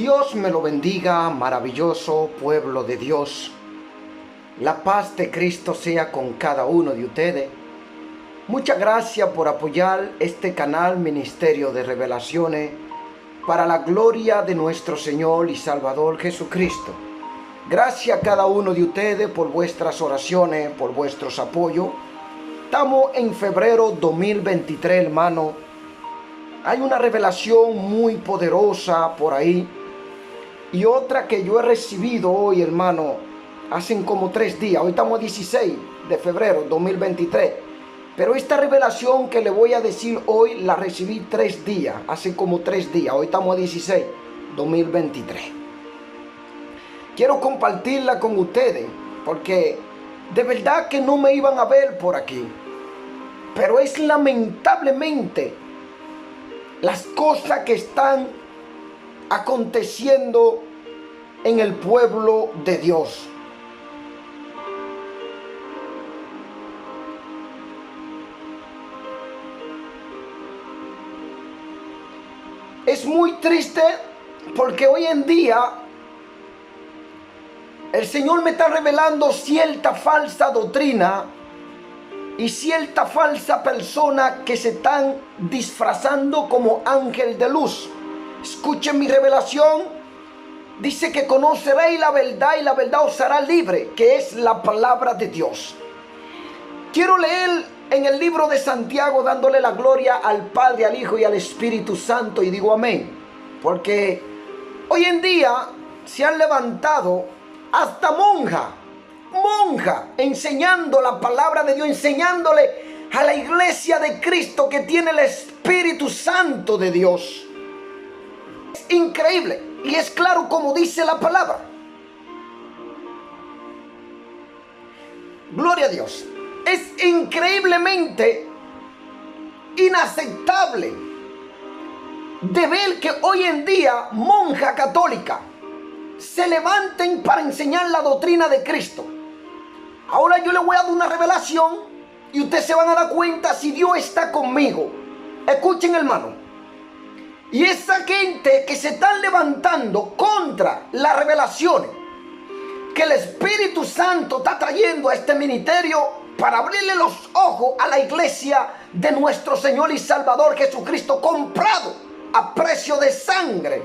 Dios me lo bendiga, maravilloso pueblo de Dios. La paz de Cristo sea con cada uno de ustedes. Muchas gracias por apoyar este canal Ministerio de Revelaciones para la gloria de nuestro Señor y Salvador Jesucristo. Gracias a cada uno de ustedes por vuestras oraciones, por vuestros apoyos. Estamos en febrero 2023, hermano. Hay una revelación muy poderosa por ahí. Y otra que yo he recibido hoy, hermano, hace como 3 días. Hoy estamos a 16 de febrero 2023. Pero esta revelación que le voy a decir hoy la recibí 3 días, hace como 3 días. Hoy estamos a 16, 2023. Quiero compartirla con ustedes porque de verdad que no me iban a ver por aquí. Pero es lamentablemente las cosas que están aconteciendo en el pueblo de Dios. Es muy triste porque hoy en día el Señor me está revelando cierta falsa doctrina y cierta falsa persona que se están disfrazando como ángel de luz. Escuchen mi revelación. Dice que conoceréis la verdad y la verdad os hará libre, que es la palabra de Dios. Quiero leer en el libro de Santiago dándole la gloria al Padre, al Hijo y al Espíritu Santo, y digo amén. Porque hoy en día se han levantado hasta monjas enseñando la palabra de Dios, enseñándole a la iglesia de Cristo que tiene el Espíritu Santo de Dios. Es increíble y es claro como dice la palabra. Gloria a Dios. Es increíblemente inaceptable de ver que hoy en día monjas católicas se levanten para enseñar la doctrina de Cristo. Ahora yo le voy a dar una revelación y ustedes se van a dar cuenta si Dios está conmigo. Escuchen, hermano. Y esa gente que se están levantando contra las revelaciones que el Espíritu Santo está trayendo a este ministerio para abrirle los ojos a la iglesia de nuestro Señor y Salvador Jesucristo, comprado a precio de sangre,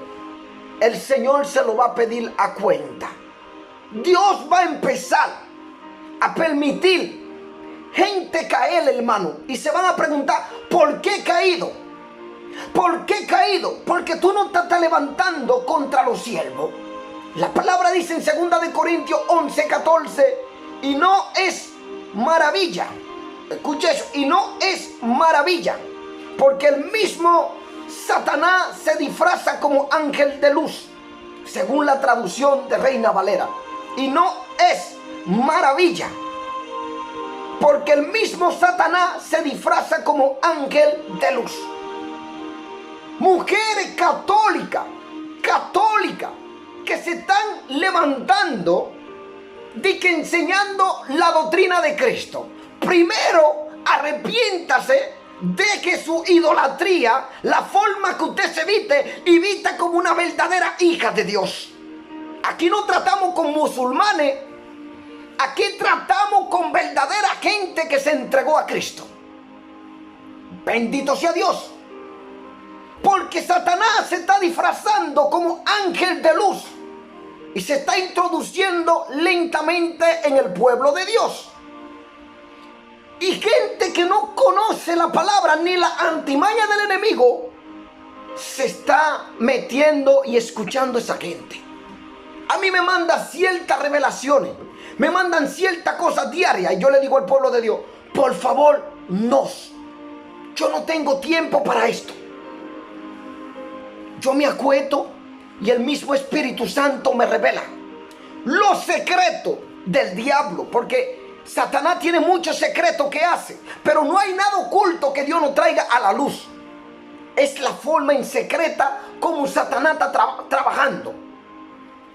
el Señor se lo va a pedir a cuenta. Dios va a empezar a permitir gente caer, hermano, y se van a preguntar, ¿por qué he caído? ¿Por qué he caído? Porque tú no te estás levantando contra los siervos. La palabra dice en 2 de Corintios 11:14, y no es maravilla. Escucha eso, y no es maravilla, porque el mismo Satanás se disfraza como ángel de luz, según la traducción de Reina Valera. Y no es maravilla, porque el mismo Satanás se disfraza como ángel de luz. Mujeres católicas que se están levantando de que enseñando la doctrina de Cristo. Primero, arrepiéntase de que su idolatría, la forma que usted se viste y vista como una verdadera hija de Dios. Aquí no tratamos con musulmanes, aquí tratamos con verdadera gente que se entregó a Cristo. Bendito sea Dios. Porque Satanás se está disfrazando como ángel de luz y se está introduciendo lentamente en el pueblo de Dios. Y gente que no conoce la palabra ni la antimaña del enemigo se está metiendo y escuchando a esa gente. A mí me mandan ciertas revelaciones, me mandan ciertas cosas diarias y yo le digo al pueblo de Dios, por favor, yo no tengo tiempo para esto. Yo me acuesto y el mismo Espíritu Santo me revela los secretos del diablo, porque Satanás tiene muchos secretos que hace, pero no hay nada oculto que Dios no traiga a la luz. Es la forma en secreta como Satanás está trabajando.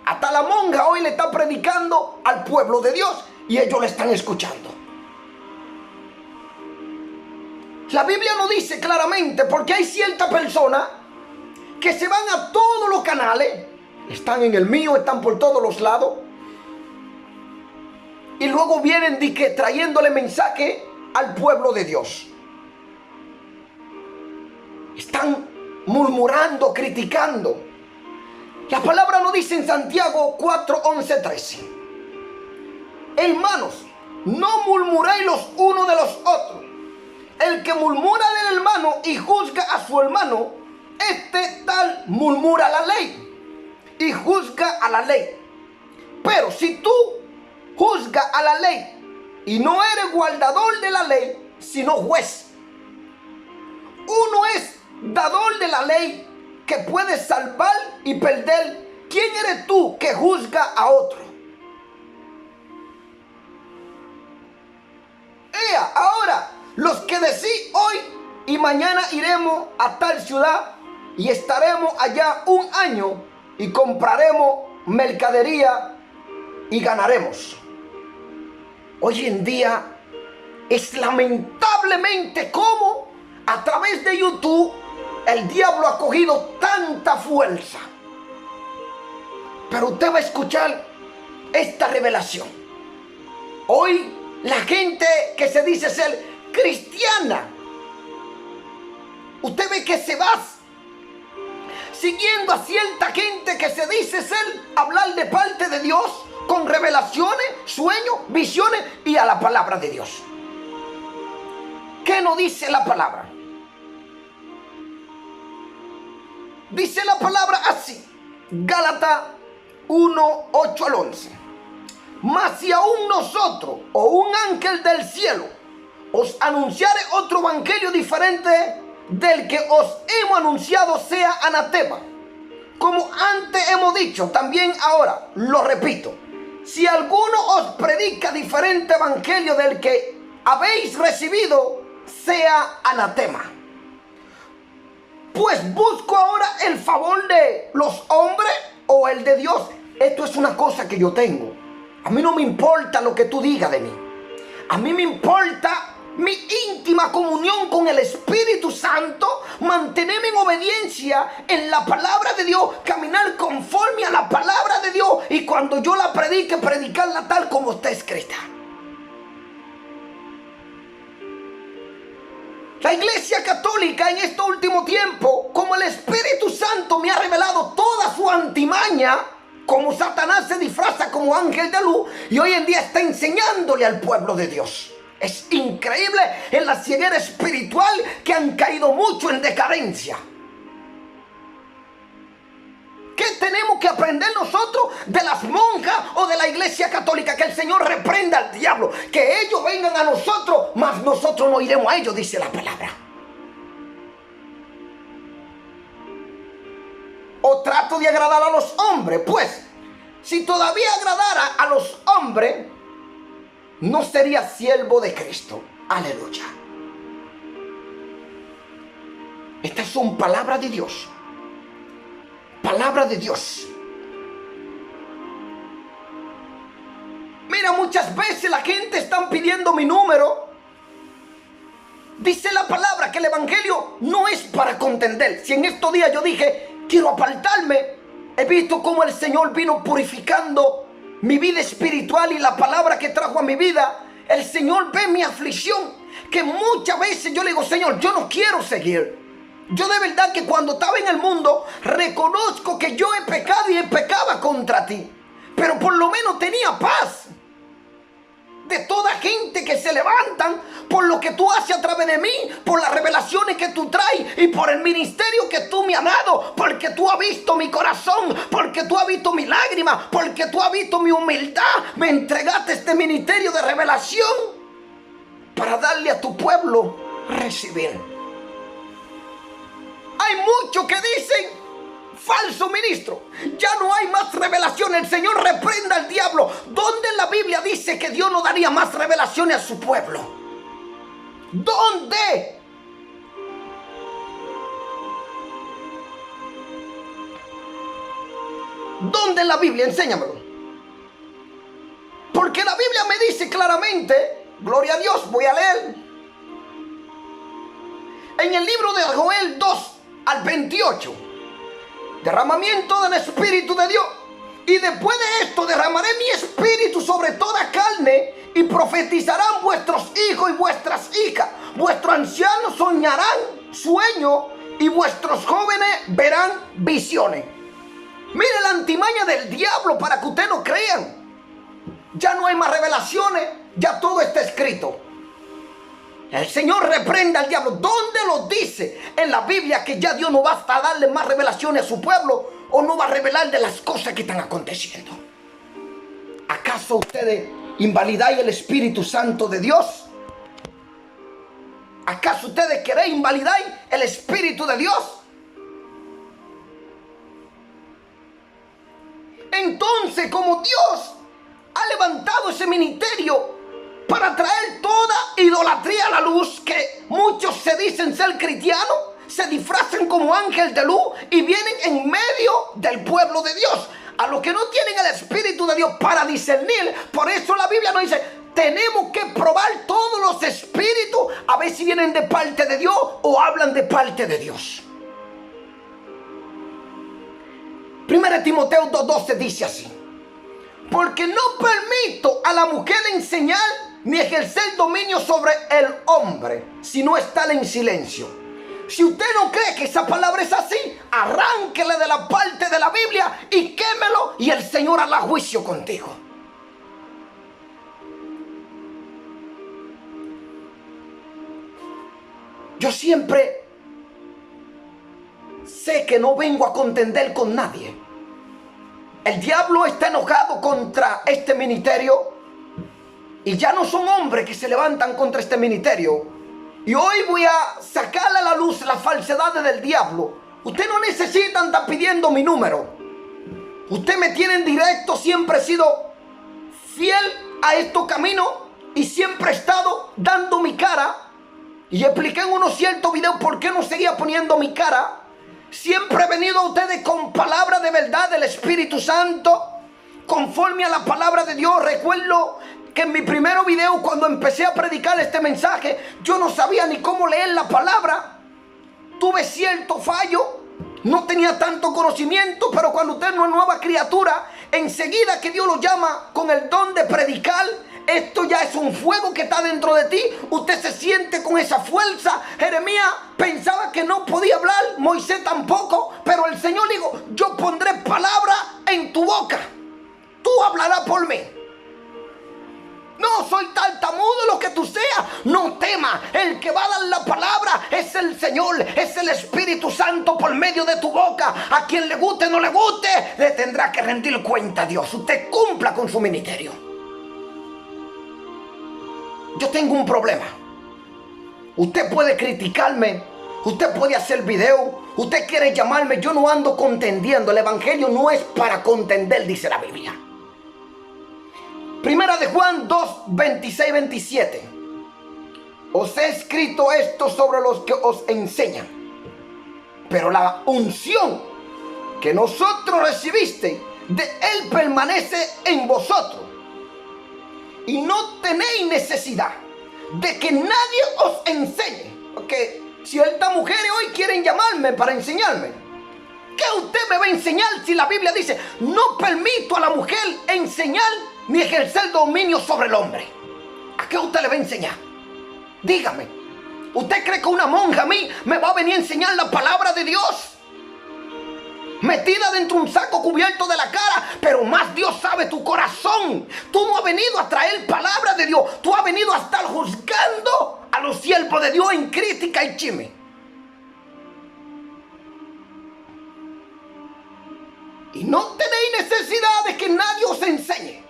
Hasta la monja hoy le está predicando al pueblo de Dios y ellos le están escuchando. La Biblia no dice claramente, porque hay ciertas personas que se van a todos los canales están en el mío, están por todos los lados. Y luego vienen trayéndole mensaje al pueblo de Dios. Están murmurando, criticando. La palabra nos dice en Santiago 4, 11, 13. Hermanos, no murmuréis los unos de los otros. El que murmura del hermano y juzga a su hermano, este tal murmura la ley y juzga a la ley. Pero si tú juzgas a la ley y no eres guardador de la ley, sino juez. Uno es dador de la ley que puede salvar y perder. ¿Quién eres tú que juzga a otro? Ahora, los que decís hoy y mañana iremos a tal ciudad y estaremos allá un año y compraremos mercadería y ganaremos. Hoy en día es lamentablemente como a través de YouTube el diablo ha cogido tanta fuerza. Pero usted va a escuchar esta revelación. Hoy la gente que se dice ser cristiana, usted ve que se va siguiendo a cierta gente que se dice ser hablar de parte de Dios con revelaciones, sueños, visiones y a la palabra de Dios. ¿Qué nos dice la palabra? Dice la palabra así, Gálatas 1, 8 al 11. Mas si aún nosotros o un ángel del cielo os anunciare otro evangelio diferente del que os hemos anunciado, sea anatema. Como antes hemos dicho, también ahora lo repito. Si alguno os predica diferente evangelio del que habéis recibido, sea anatema. Pues busco ahora el favor de los hombres o el de Dios. Esto es una cosa que yo tengo. A mí no me importa lo que tú digas de mí. A mí me importa mi íntima comunión con el Espíritu Santo, mantenerme en obediencia en la palabra de Dios, caminar conforme a la palabra de Dios y cuando yo la predique, predicarla tal como está escrita. La Iglesia Católica en este último tiempo, como el Espíritu Santo me ha revelado toda su antimaña, como Satanás se disfraza como ángel de luz y hoy en día está enseñándole al pueblo de Dios. Es increíble en la ceguera espiritual que han caído mucho en decadencia. ¿Qué tenemos que aprender nosotros de las monjas o de la Iglesia Católica? Que el Señor reprenda al diablo, que ellos vengan a nosotros, mas nosotros no iremos a ellos, dice la palabra. ¿O trato de agradar a los hombres? Pues, si todavía agradara a los hombres, no sería siervo de Cristo. Aleluya. Estas son palabras de Dios. Palabra de Dios. Mira, muchas veces la gente está pidiendo mi número. Dice la palabra que el evangelio no es para contender. Si en estos días yo dije, quiero apartarme, he visto cómo el Señor vino purificando mi vida espiritual y la palabra que trajo a mi vida. El Señor ve mi aflicción, que muchas veces yo le digo, Señor, yo no quiero seguir. Yo de verdad que cuando estaba en el mundo reconozco que yo he pecado y pecaba contra ti, pero por lo menos tenía paz. De toda gente que se levantan por lo que tú haces a través de mí, por las revelaciones que tú traes y por el ministerio que tú me has dado, porque tú has visto mi corazón, porque tú has visto mi lágrima, porque tú has visto mi humildad. Me entregaste este ministerio de revelación para darle a tu pueblo recibir. Hay muchos que dicen, falso ministro, ya no hay más revelación. El Señor reprenda al diablo. ¿Dónde en la Biblia dice que Dios no daría más revelaciones a su pueblo? ¿Dónde? ¿Dónde en la Biblia? Enséñamelo. Porque la Biblia me dice claramente, gloria a Dios, voy a leer. En el libro de Joel 2 al 28. derramamiento del Espíritu de Dios. Y después de esto derramaré mi espíritu sobre toda carne, y profetizarán vuestros hijos y vuestras hijas. Vuestros ancianos soñarán sueños y vuestros jóvenes verán visiones. Mire la antimaña del diablo para que ustedes no crean. Ya no hay más revelaciones, ya todo está escrito. El Señor reprenda al diablo. ¿Dónde lo dice en la Biblia que ya Dios no va a darle más revelaciones a su pueblo, o no va a revelar de las cosas que están aconteciendo? ¿Acaso ustedes invalidáis el Espíritu Santo de Dios? ¿Acaso ustedes queréis invalidar el Espíritu de Dios? Entonces, como Dios ha levantado ese ministerio para traer toda idolatría a la luz, que muchos se dicen ser cristianos, se disfrazan como ángel de luz y vienen en medio del pueblo de Dios, a los que no tienen el Espíritu de Dios para discernir. Por eso la Biblia nos dice, tenemos que probar todos los espíritus a ver si vienen de parte de Dios o hablan de parte de Dios. 1 Timoteo 2:12 dice así: porque no permito a la mujer enseñar ni ejercer dominio sobre el hombre, sino estar en silencio. Si usted no cree que esa palabra es así, arránquele de la parte de la Biblia y quémelo, y el Señor hará juicio contigo. Yo siempre sé que no vengo a contender con nadie. El diablo está enojado contra este ministerio, y ya no son hombres que se levantan contra este ministerio. Y hoy voy a sacarle a la luz las falsedades del diablo. Usted no necesita andar pidiendo mi número. Usted me tiene en directo. Siempre he sido fiel a estos caminos y siempre he estado dando mi cara. Y expliqué en unos ciertos videos por qué no seguía poniendo mi cara. Siempre he venido a ustedes con palabras de verdad del Espíritu Santo, conforme a la palabra de Dios. Recuerdo que en mi primer video, cuando empecé a predicar este mensaje, yo no sabía ni cómo leer la palabra. Tuve cierto fallo, no tenía tanto conocimiento, pero cuando usted es una nueva criatura, enseguida que Dios lo llama con el don de predicar, esto ya es un fuego que está dentro de ti. Usted se siente con esa fuerza. Jeremías pensaba que no podía hablar, Moisés tampoco, pero el Señor dijo: yo pondré palabra en tu boca, tú hablarás por mí. No soy tartamudo lo que tú seas, no temas. El que va a dar la palabra es el Señor, es el Espíritu Santo por medio de tu boca. A quien le guste o no le guste, le tendrá que rendir cuenta a Dios. Usted cumpla con su ministerio. Yo tengo un problema. Usted puede criticarme, usted puede hacer video, usted quiere llamarme, yo no ando contendiendo. El evangelio no es para contender, dice la Biblia. Primera de Juan 2, 26, 27. Os he escrito esto sobre los que os enseñan, pero la unción que nosotros recibiste de Él permanece en vosotros, y no tenéis necesidad de que nadie os enseñe. Porque si estas mujeres hoy quieren llamarme para enseñarme, ¿qué usted me va a enseñar si la Biblia dice: no permito a la mujer enseñar ni ejercer dominio sobre el hombre? ¿A qué usted le va a enseñar? Dígame, ¿usted cree que una monja a mí me va a venir a enseñar la palabra de Dios? Metida dentro de un saco cubierto de la cara, pero más Dios sabe tu corazón. Tú no has venido a traer palabra de Dios, tú has venido a estar juzgando a los siervos de Dios en crítica y chisme. Y no tenéis necesidad de que nadie os enseñe,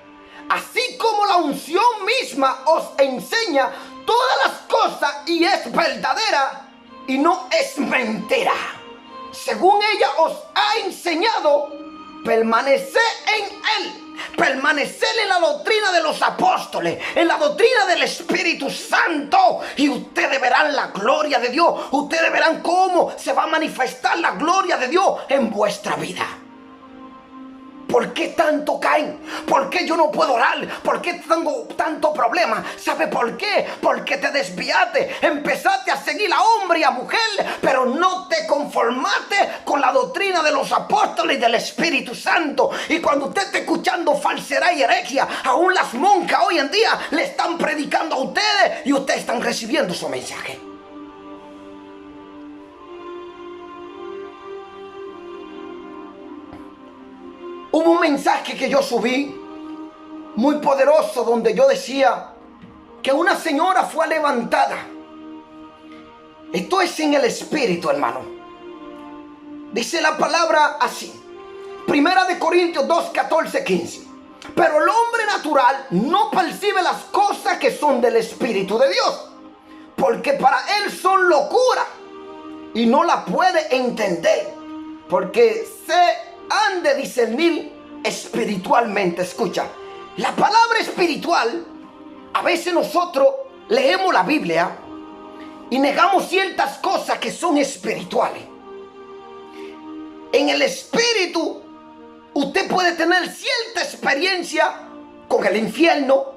así como la unción misma os enseña todas las cosas y es verdadera y no es mentira. Según ella os ha enseñado, permaneced en Él, permaneced en la doctrina de los apóstoles, en la doctrina del Espíritu Santo, y ustedes verán la gloria de Dios. Ustedes verán cómo se va a manifestar la gloria de Dios en vuestra vida. ¿Por qué tanto caen? ¿Por qué yo no puedo orar? ¿Por qué tengo tanto problema? ¿Sabe por qué? Porque te desviaste. Empezaste a seguir a hombre y a mujer, pero no te conformaste con la doctrina de los apóstoles y del Espíritu Santo. Y cuando usted está escuchando falsedad y herejía, aún las monjas hoy en día le están predicando a ustedes y ustedes están recibiendo su mensaje. Hubo un mensaje que yo subí muy poderoso donde yo decía que una señora fue levantada. Esto es en el espíritu, hermano. Dice la palabra así. Primera de Corintios 2, 14, 15. Pero el hombre natural no percibe las cosas que son del Espíritu de Dios, porque para él son locura y no la puede entender, porque se han de discernir espiritualmente. Escucha, la palabra espiritual, a veces nosotros leemos la Biblia y negamos ciertas cosas que son espirituales. En el espíritu usted puede tener cierta experiencia con el infierno,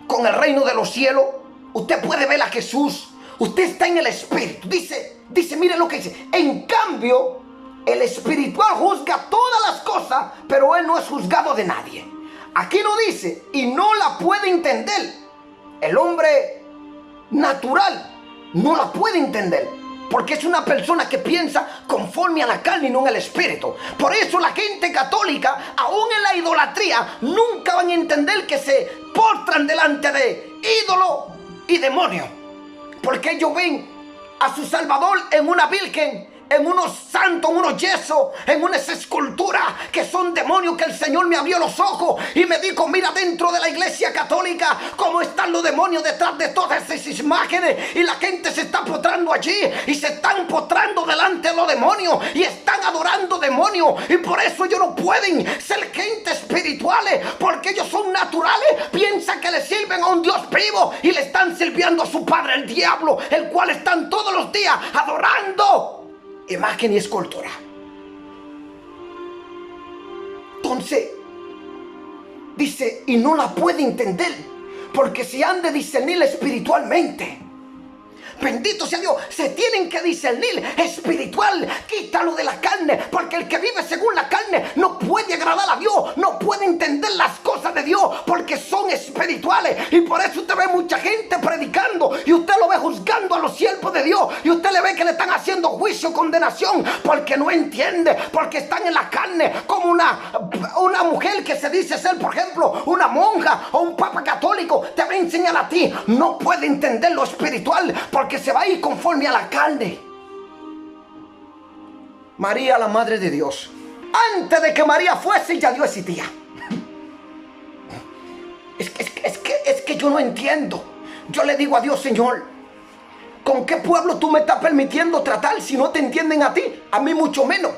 con el reino de los cielos. Usted puede ver a Jesús. Usted está en el espíritu. Dice, mire lo que dice. En cambio, el espiritual juzga todas las cosas, pero él no es juzgado de nadie. Aquí no dice, y no la puede entender. El hombre natural no la puede entender, porque es una persona que piensa conforme a la carne y no en el espíritu. Por eso la gente católica, aún en la idolatría, nunca van a entender que se postran delante de ídolo y demonio, porque ellos ven a su Salvador en una virgen, en unos santos, en unos yesos, en unas esculturas que son demonios, que el Señor me abrió los ojos y me dijo, mira dentro de la iglesia católica cómo están los demonios detrás de todas esas imágenes, y la gente se está postrando allí y se están postrando delante de los demonios y están adorando demonios, y por eso ellos no pueden ser gente espirituales, porque ellos son naturales, piensan que le sirven a un Dios vivo y le están sirviendo a su padre el diablo, el cual están todos los días adorando imagen y escultura. Entonces dice, y no la puede entender, porque se han de discernir espiritualmente. Bendito sea Dios, se tienen que discernir espiritual. Quítalo de la carne, porque el que vive según la carne no puede agradar a Dios, no puede entender las cosas de Dios, porque son espirituales. Y por eso usted ve mucha gente predicando y usted lo ve juzgando a los siervos de Dios, y usted le ve que le están haciendo juicio, condenación, porque no entiende, porque están en la carne, como una mujer que se dice ser, por ejemplo, una monja o un papa católico, te va a enseñar a ti, no puede entender lo espiritual, porque se va a ir conforme a la carne. María, la Madre de Dios, antes de que María fuese, ya Dios existía. Es que yo no entiendo. Yo le digo a Dios, Señor, ¿con qué pueblo tú me estás permitiendo tratar si no te entienden a ti? A mí mucho menos.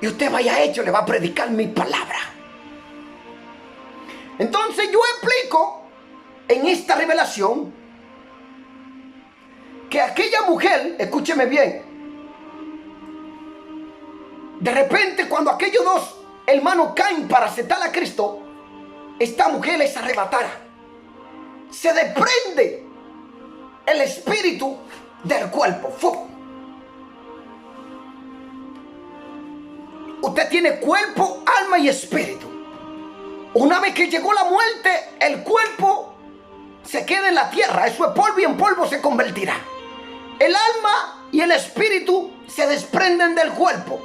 Y usted vaya hecho, le va a predicar mi palabra. Entonces yo explico en esta revelación que aquella mujer, escúcheme bien, de repente cuando aquellos dos hermanos caen para aceptar a Cristo, esta mujer es arrebatada. Se desprende el espíritu del cuerpo. ¡Fu! Usted tiene cuerpo, alma y espíritu. Una vez que llegó la muerte, el cuerpo se queda en la tierra, eso es polvo y en polvo se convertirá. El alma y el espíritu se desprenden del cuerpo.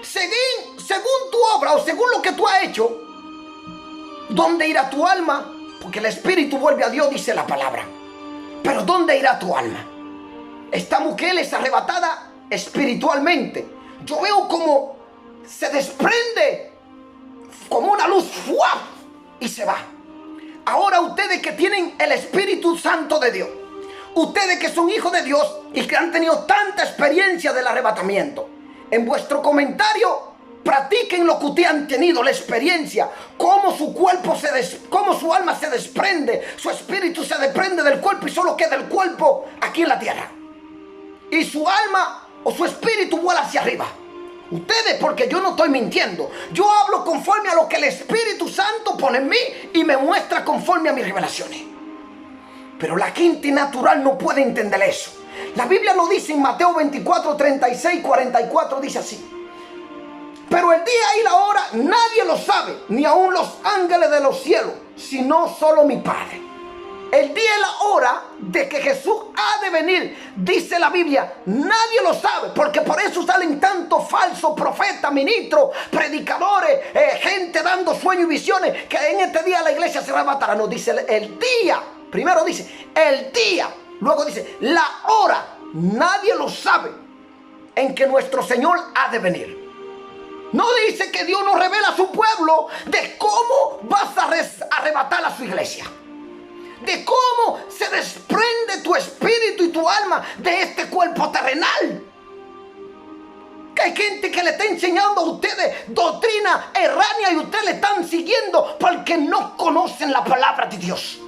Según tu obra o según lo que tú has hecho, ¿dónde irá tu alma? Porque el espíritu vuelve a Dios, dice la palabra. Pero ¿dónde irá tu alma? Esta mujer es arrebatada espiritualmente. Yo veo como se desprende como una luz, ¡fuap!, y se va. Ahora ustedes que tienen el Espíritu Santo de Dios, ustedes que son hijos de Dios y que han tenido tanta experiencia del arrebatamiento, en vuestro comentario practiquen lo que ustedes han tenido, la experiencia, cómo su cuerpo cómo su alma se desprende, su espíritu se desprende del cuerpo y solo queda el cuerpo aquí en la tierra. Y su alma o su espíritu vuela hacia arriba. Ustedes, porque yo no estoy mintiendo. Yo hablo conforme a lo que el Espíritu Santo pone en mí y me muestra conforme a mis revelaciones. Pero la gente natural no puede entender eso. La Biblia lo dice en Mateo 24, 36, 44, dice así: pero el día y la hora nadie lo sabe, ni aun los ángeles de los cielos, sino solo mi Padre. El día y la hora de que Jesús ha de venir, dice la Biblia, nadie lo sabe, porque por eso salen tantos falsos profetas, ministros, predicadores, gente dando sueños y visiones, que en este día la iglesia se arrebatará. No, dice el día, primero dice el día, luego dice la hora, nadie lo sabe, en que nuestro Señor ha de venir. No dice que Dios nos revela a su pueblo de cómo vas a arrebatar a su iglesia, de cómo se desprende tu espíritu y tu alma de este cuerpo terrenal. Que hay gente que le está enseñando a ustedes doctrina errónea y ustedes le están siguiendo porque no conocen la palabra de Dios.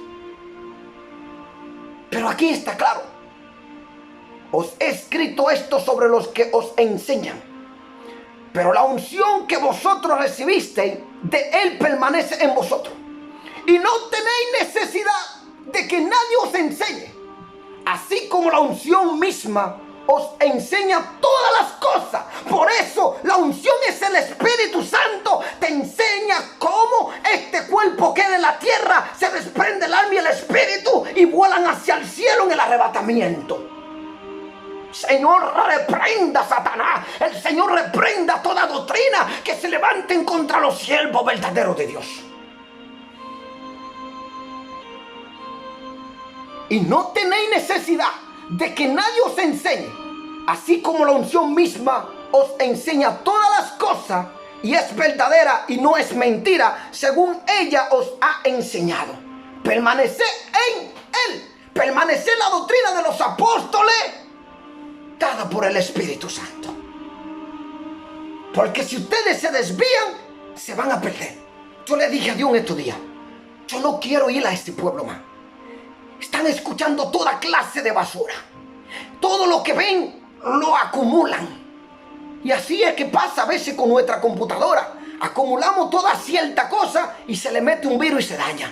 Pero aquí está claro: os he escrito esto sobre los que os enseñan. Pero la unción que vosotros recibisteis, de Él permanece en vosotros. Y no tenéis necesidad de que nadie os enseñe. Así como la unción misma os enseña todas las cosas. Por eso la unción es el Espíritu Santo. Te enseña cómo este cuerpo queda en la tierra, se desprende el alma y el espíritu y vuelan hacia el cielo en el arrebatamiento. Señor, reprenda a Satanás. El Señor reprenda toda doctrina que se levanten contra los siervos verdaderos de Dios. Y no tenéis necesidad de que nadie os enseñe, así como la unción misma os enseña todas las cosas, y es verdadera y no es mentira, según ella os ha enseñado. Permaneced en Él. Permaneced en la doctrina de los apóstoles, dada por el Espíritu Santo. Porque si ustedes se desvían, se van a perder. Yo le dije a Dios en estos días: yo no quiero ir a este pueblo más. Están escuchando toda clase de basura. Todo lo que ven lo acumulan. Y así es que pasa a veces con nuestra computadora. Acumulamos toda cierta cosa y se le mete un virus y se daña.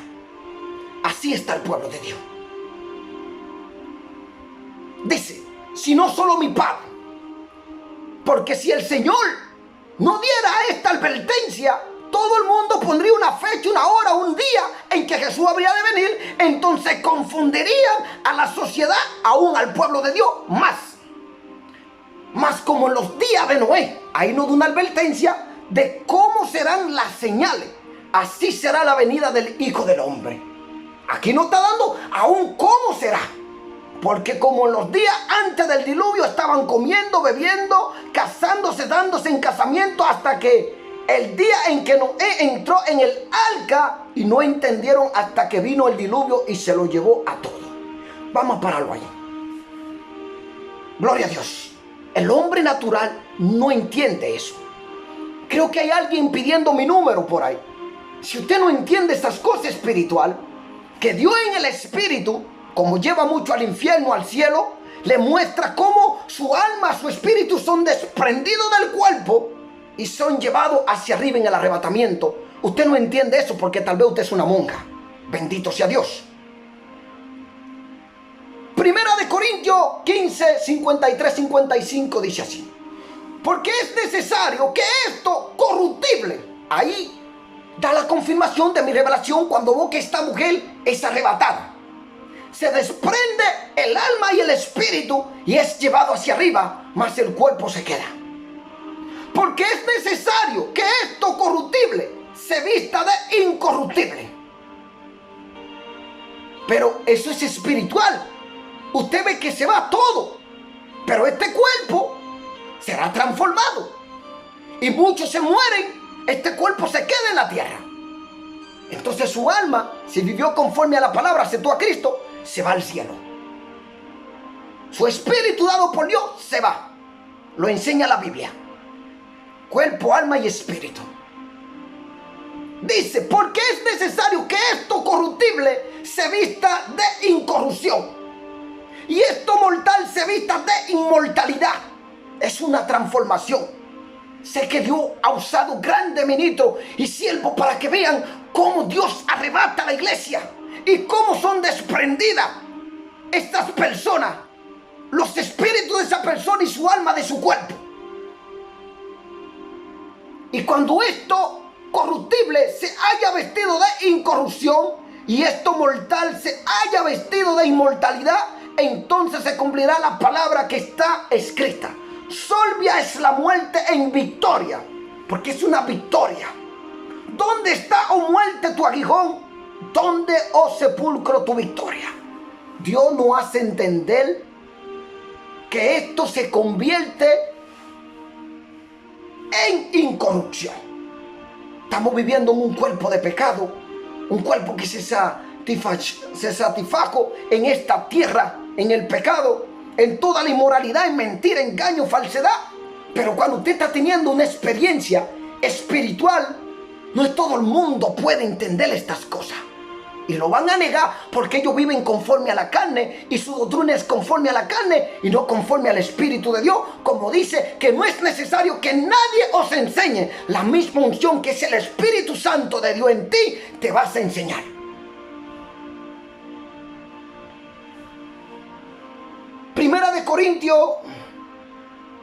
Así está el pueblo de Dios. Dice: si no solo mi Padre. Porque si el Señor no diera esta advertencia, todo el mundo pondría una fecha, una hora, un día en que Jesús habría de venir. Entonces confundirían a la sociedad, aún al pueblo de Dios, más como en los días de Noé. Ahí nos da una advertencia de cómo serán las señales. Así será la venida del Hijo del Hombre. Aquí nos está dando aún cómo será. Porque como en los días antes del diluvio estaban comiendo, bebiendo, casándose, dándose en casamiento, hasta que el día en que Noé entró en el arca y no entendieron hasta que vino el diluvio y se lo llevó a todo. Vamos a pararlo ahí. Gloria a Dios. El hombre natural no entiende eso. Creo que hay alguien pidiendo mi número por ahí. Si usted no entiende esas cosas espirituales, que Dios en el espíritu, como lleva mucho al infierno, al cielo, le muestra cómo su alma, su espíritu son desprendidos del cuerpo y son llevados hacia arriba en el arrebatamiento. Usted no entiende eso porque tal vez usted es una monja. Bendito sea Dios. Primera de Corintios 15, 53, 55 dice así: porque es necesario que esto corruptible, ahí da la confirmación de mi revelación cuando veo que esta mujer es arrebatada. Se desprende el alma y el espíritu y es llevado hacia arriba, mas el cuerpo se queda. Porque es necesario que esto corruptible se vista de incorruptible. Pero eso es espiritual. Usted ve que se va todo, pero este cuerpo será transformado. Y muchos se mueren, este cuerpo se queda en la tierra. Entonces su alma, si vivió conforme a la palabra, aceptó a Cristo, se va al cielo. Su espíritu dado por Dios se va. Lo enseña la Biblia. Cuerpo, alma y espíritu. Dice: porque es necesario que esto corruptible se vista de incorrupción y esto mortal se vista de inmortalidad. Es una transformación. Sé que Dios ha usado grandes ministros y siervos para que vean cómo Dios arrebata a la iglesia y cómo son desprendidas estas personas, los espíritus de esa persona y su alma de su cuerpo. Y cuando esto corruptible se haya vestido de incorrupción y esto mortal se haya vestido de inmortalidad, entonces se cumplirá la palabra que está escrita. Solvia es la muerte en victoria, porque es una victoria. ¿Dónde está, oh muerte, tu aguijón? ¿Dónde, oh sepulcro, tu victoria? Dios nos hace entender que esto se convierte en incorrupción. Estamos viviendo en un cuerpo de pecado, un cuerpo que se satisfajo en esta tierra, en el pecado, en toda la inmoralidad, en mentira, engaño, falsedad. Pero cuando usted está teniendo una experiencia espiritual, no es todo el mundo puede entender estas cosas. Y lo van a negar porque ellos viven conforme a la carne y su doctrina es conforme a la carne y no conforme al Espíritu de Dios. Como dice que no es necesario que nadie os enseñe. La misma unción que es el Espíritu Santo de Dios en ti te vas a enseñar. Primera de Corintios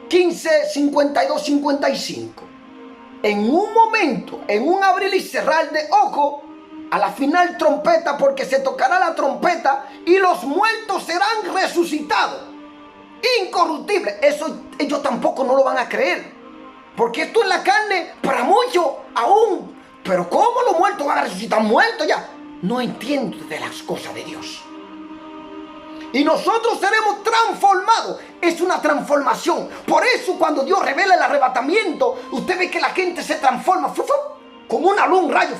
15, 52, 55. En un momento, en un abrir y cerrar de ojo, a la final trompeta, porque se tocará la trompeta y los muertos serán resucitados, incorruptibles. Eso ellos tampoco no lo van a creer, porque esto en la carne para muchos aún. Pero ¿cómo los muertos van a resucitar? Muertos ya. No entiendo de las cosas de Dios. Y nosotros seremos transformados. Es una transformación. Por eso cuando Dios revela el arrebatamiento, usted ve que la gente se transforma como una luz, un rayo,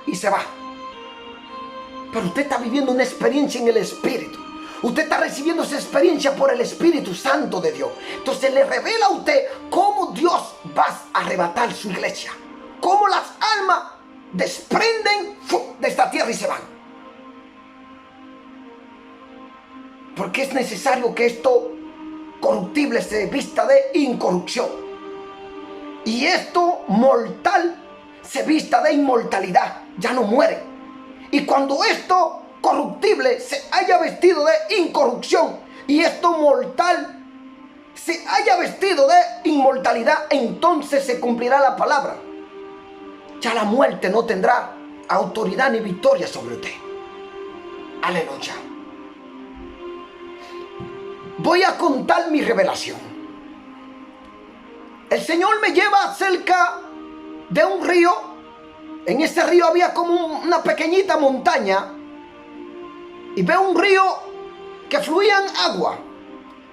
y se va. Pero usted está viviendo una experiencia en el Espíritu. Usted está recibiendo esa experiencia por el Espíritu Santo de Dios. Entonces le revela a usted cómo Dios va a arrebatar su iglesia. Cómo las almas desprenden de esta tierra y se van. Porque es necesario que esto corruptible se vista de incorrupción. Y esto mortal se vista de inmortalidad. Ya no muere. Y cuando esto corruptible se haya vestido de incorrupción y esto mortal se haya vestido de inmortalidad, entonces se cumplirá la palabra. Ya la muerte no tendrá autoridad ni victoria sobre usted. Aleluya. Voy a contar mi revelación. El Señor me lleva cerca de un río. En ese río había como una pequeñita montaña. Y veo un río que fluían agua.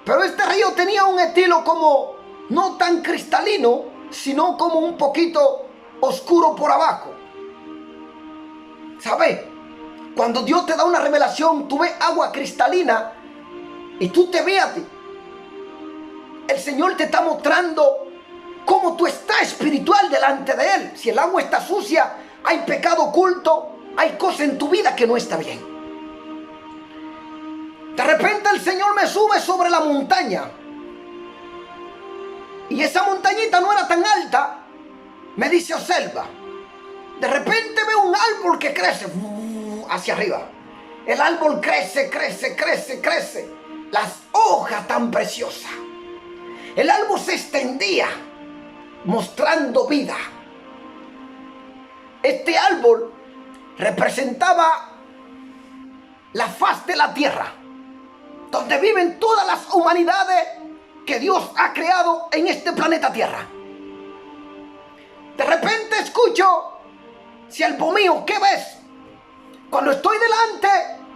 Pero este río tenía un estilo como no tan cristalino, sino como un poquito oscuro por abajo. ¿Sabes? Cuando Dios te da una revelación, tú ves agua cristalina y tú te ves a ti. El Señor te está mostrando cómo tú estás espiritual delante de Él. Si el agua está sucia, hay pecado oculto, hay cosas en tu vida que no está bien. De repente el Señor me sube sobre la montaña. Y esa montañita no era tan alta. Me dice, observa. De repente veo un árbol que crece hacia arriba. El árbol crece, crece, crece, crece. Las hojas tan preciosas. El árbol se extendía, mostrando vida. Este árbol representaba la faz de la tierra, donde viven todas las humanidades que Dios ha creado en este planeta Tierra. De repente escucho, siervo mío, ¿qué ves? Cuando estoy delante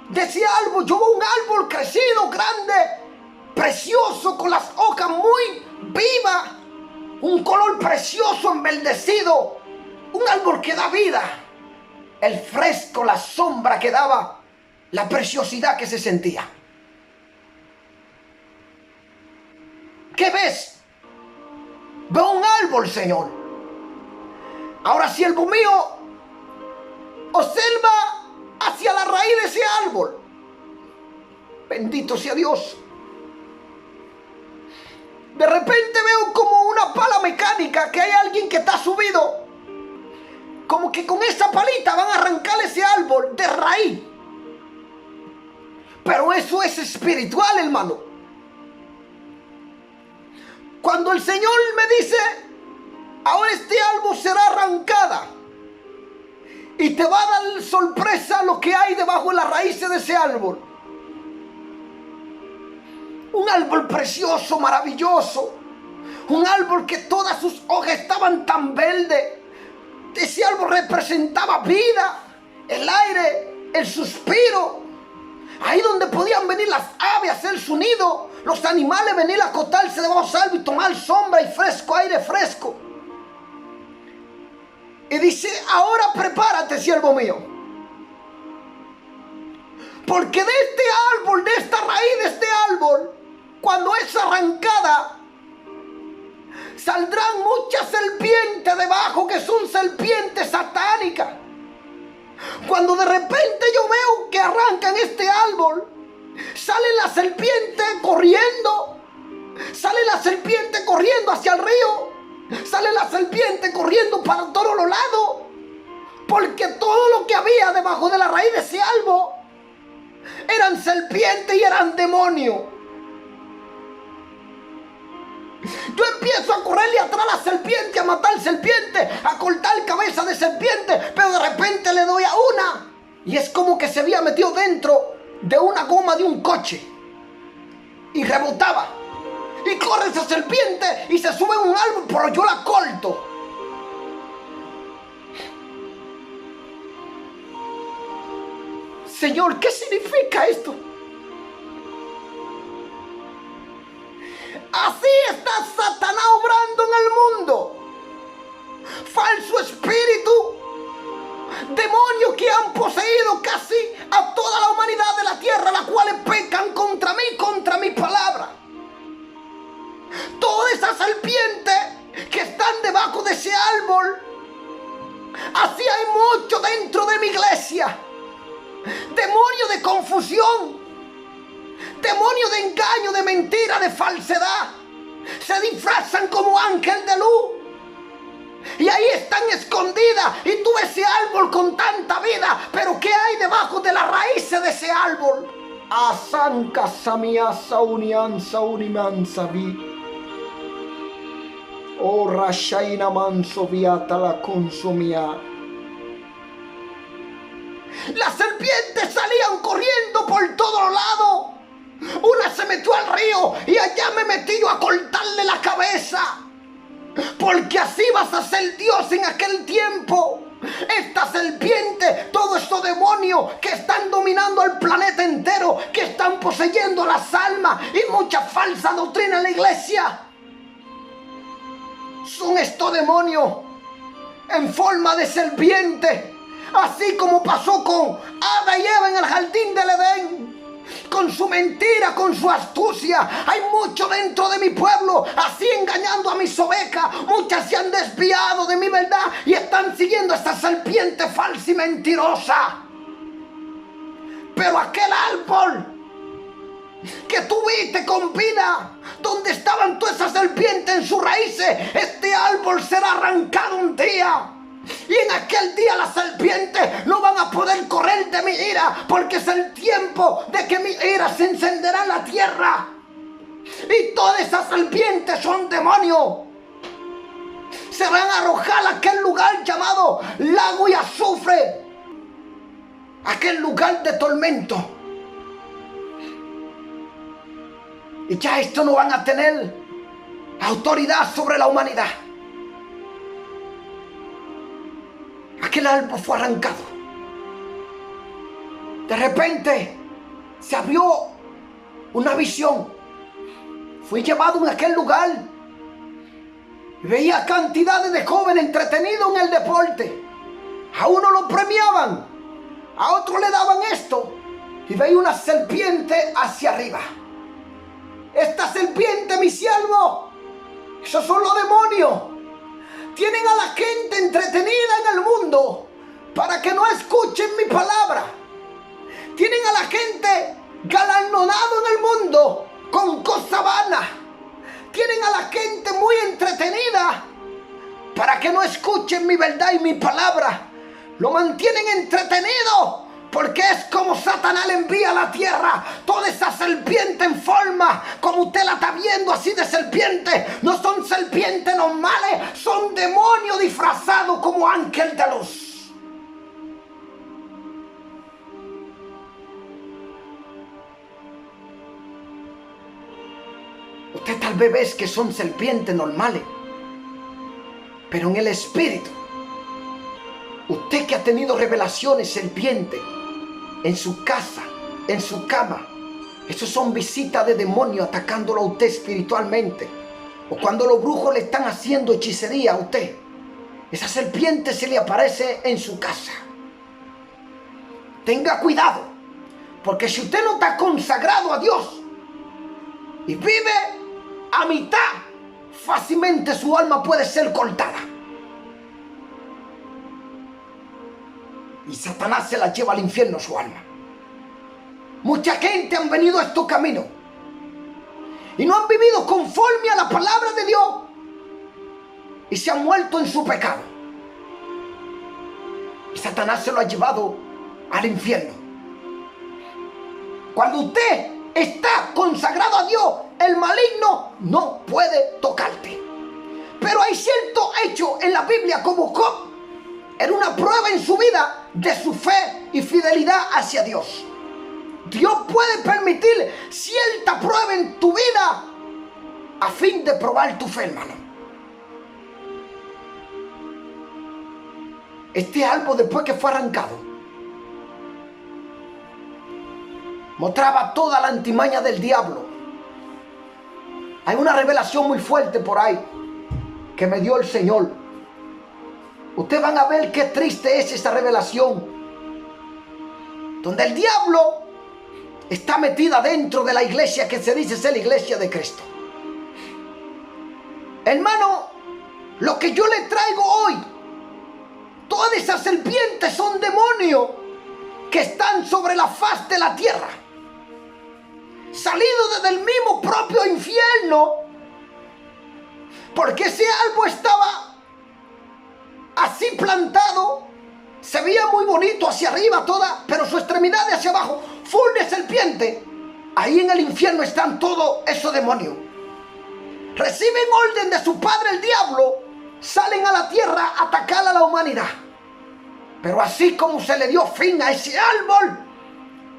de ese árbol, yo veo un árbol crecido, grande, precioso, con las hojas muy vivas, un color precioso, enverdecido, un árbol que da vida, el fresco, la sombra que daba, la preciosidad que se sentía. ¿Qué ves? Veo un árbol, Señor. Ahora, siervo mío, observa hacia la raíz de ese árbol. Bendito sea Dios. De repente veo como una pala mecánica que hay alguien que está subido. Como que con esa palita van a arrancar ese árbol de raíz. Pero eso es espiritual, hermano. Cuando el Señor me dice, ahora este árbol será arrancada, y te va a dar sorpresa lo que hay debajo de las raíces de ese árbol. Un árbol precioso, maravilloso. Un árbol que todas sus hojas estaban tan verdes. Ese árbol representaba vida, el aire, el suspiro. Ahí donde podían venir las aves a hacer su nido, los animales venir a acostarse debajo del árbol y tomar sombra y fresco, aire fresco. Y dice, ahora prepárate, siervo mío. Porque de este árbol, de esta raíz de este árbol, cuando es arrancada, saldrán muchas serpientes debajo, que son serpientes satánicas. Cuando de repente yo veo que arrancan este árbol, sale la serpiente corriendo. Sale la serpiente corriendo hacia el río. Sale la serpiente corriendo para todos los lados. Porque todo lo que había debajo de la raíz de ese árbol eran serpientes y eran demonios. Yo empiezo a correrle atrás a la serpiente, a matar serpiente, a cortar cabeza de serpiente, pero de repente le doy a una y es como que se había metido dentro de una goma de un coche y rebotaba. Y corre esa serpiente y se sube a un árbol, pero yo la corto. Señor, ¿qué significa esto? Así está Satanás obrando en el mundo. Falso espíritu, demonios que han poseído casi a toda la humanidad de la tierra, las cuales pecan contra mí, contra mi palabra. Todas esas serpientes que están debajo de ese árbol, así hay mucho dentro de mi iglesia. Demonio de confusión, demonio de engaño, de mentira, de falsedad. Se disfrazan como ángel de luz y ahí están escondidas. Y tú ves ese árbol con tanta vida, pero ¿qué hay debajo de las raíces de ese árbol? Asanka samiasa unianza unimansa vi. Oh rashaina manso viata la consumia. Las serpientes salían corriendo por todos lados. Una se metió al río y allá me metí yo a cortarle la cabeza. Porque así vas a ser Dios en aquel tiempo. Esta serpiente, todos estos demonios que están dominando el planeta entero, que están poseyendo las almas y mucha falsa doctrina en la iglesia, son estos demonios en forma de serpiente. Así como pasó con Adán y Eva en el jardín del Edén, con su mentira, con su astucia. Hay mucho dentro de mi pueblo así engañando a mis ovejas. Muchas se han desviado de mi verdad y están siguiendo esta serpiente falsa y mentirosa. Pero aquel árbol que tú viste con vida, donde estaban todas esas serpientes en sus raíces, este árbol será arrancado un día. Y en aquel día las serpientes no van a poder correr de mi ira, porque es el tiempo de que mi ira se encenderá en la tierra. Y todas esas serpientes son demonios. Se van a arrojar a aquel lugar llamado lago y azufre, aquel lugar de tormento. Y ya esto no van a tener autoridad sobre la humanidad. Aquel árbol fue arrancado. De repente se abrió una visión. Fui llevado en aquel lugar y veía cantidades de jóvenes entretenidos en el deporte. A uno lo premiaban, a otro le daban esto, y veía una serpiente hacia arriba. Esta serpiente, mi siervo, esos son los demonios. Tienen a la gente entretenida en el mundo para que no escuchen mi palabra. Tienen a la gente galardonado en el mundo con cosas vanas. mantienen a la gente muy entretenida para que no escuchen mi verdad y mi palabra. Lo mantienen entretenido porque es como Satanás le envía a la tierra toda esa serpiente en forma, como usted la está viendo así de serpiente. No son serpientes normales, son demonios disfrazados como ángel de luz. Usted tal vez ve que son serpientes normales, pero en el espíritu, usted que ha tenido revelaciones serpientes en su casa, en su cama, esos son visitas de demonios atacándolo a usted espiritualmente. O cuando los brujos le están haciendo hechicería a usted, esa serpiente se le aparece en su casa. Tenga cuidado, porque si usted no está consagrado a Dios y vive a mitad, fácilmente su alma puede ser cortada. Y Satanás se la lleva al infierno su alma. Mucha gente han venido a estos caminos y no han vivido conforme a la palabra de Dios y se han muerto en su pecado. Y Satanás se lo ha llevado al infierno. Cuando usted está consagrado a Dios, el maligno no puede tocarte. Pero hay cierto hecho en la Biblia, como Job era una prueba en su vida de su fe y fidelidad hacia Dios. Dios puede permitir cierta prueba en tu vida a fin de probar tu fe, hermano. Este árbol, después que fue arrancado, mostraba toda la antimaña del diablo. Hay una revelación muy fuerte por ahí que me dio el Señor. Ustedes van a ver qué triste es esa revelación, donde el diablo está metida dentro de la iglesia que se dice ser la iglesia de Cristo. Hermano, lo que yo le traigo hoy, todas esas serpientes son demonios que están sobre la faz de la tierra, salidos desde el mismo propio infierno, porque ese árbol estaba así plantado, se veía muy bonito hacia arriba toda, pero su extremidad de hacia abajo, full de serpiente. Ahí en el infierno están todos esos demonios. Reciben orden de su padre el diablo, salen a la tierra a atacar a la humanidad. Pero así como se le dio fin a ese árbol,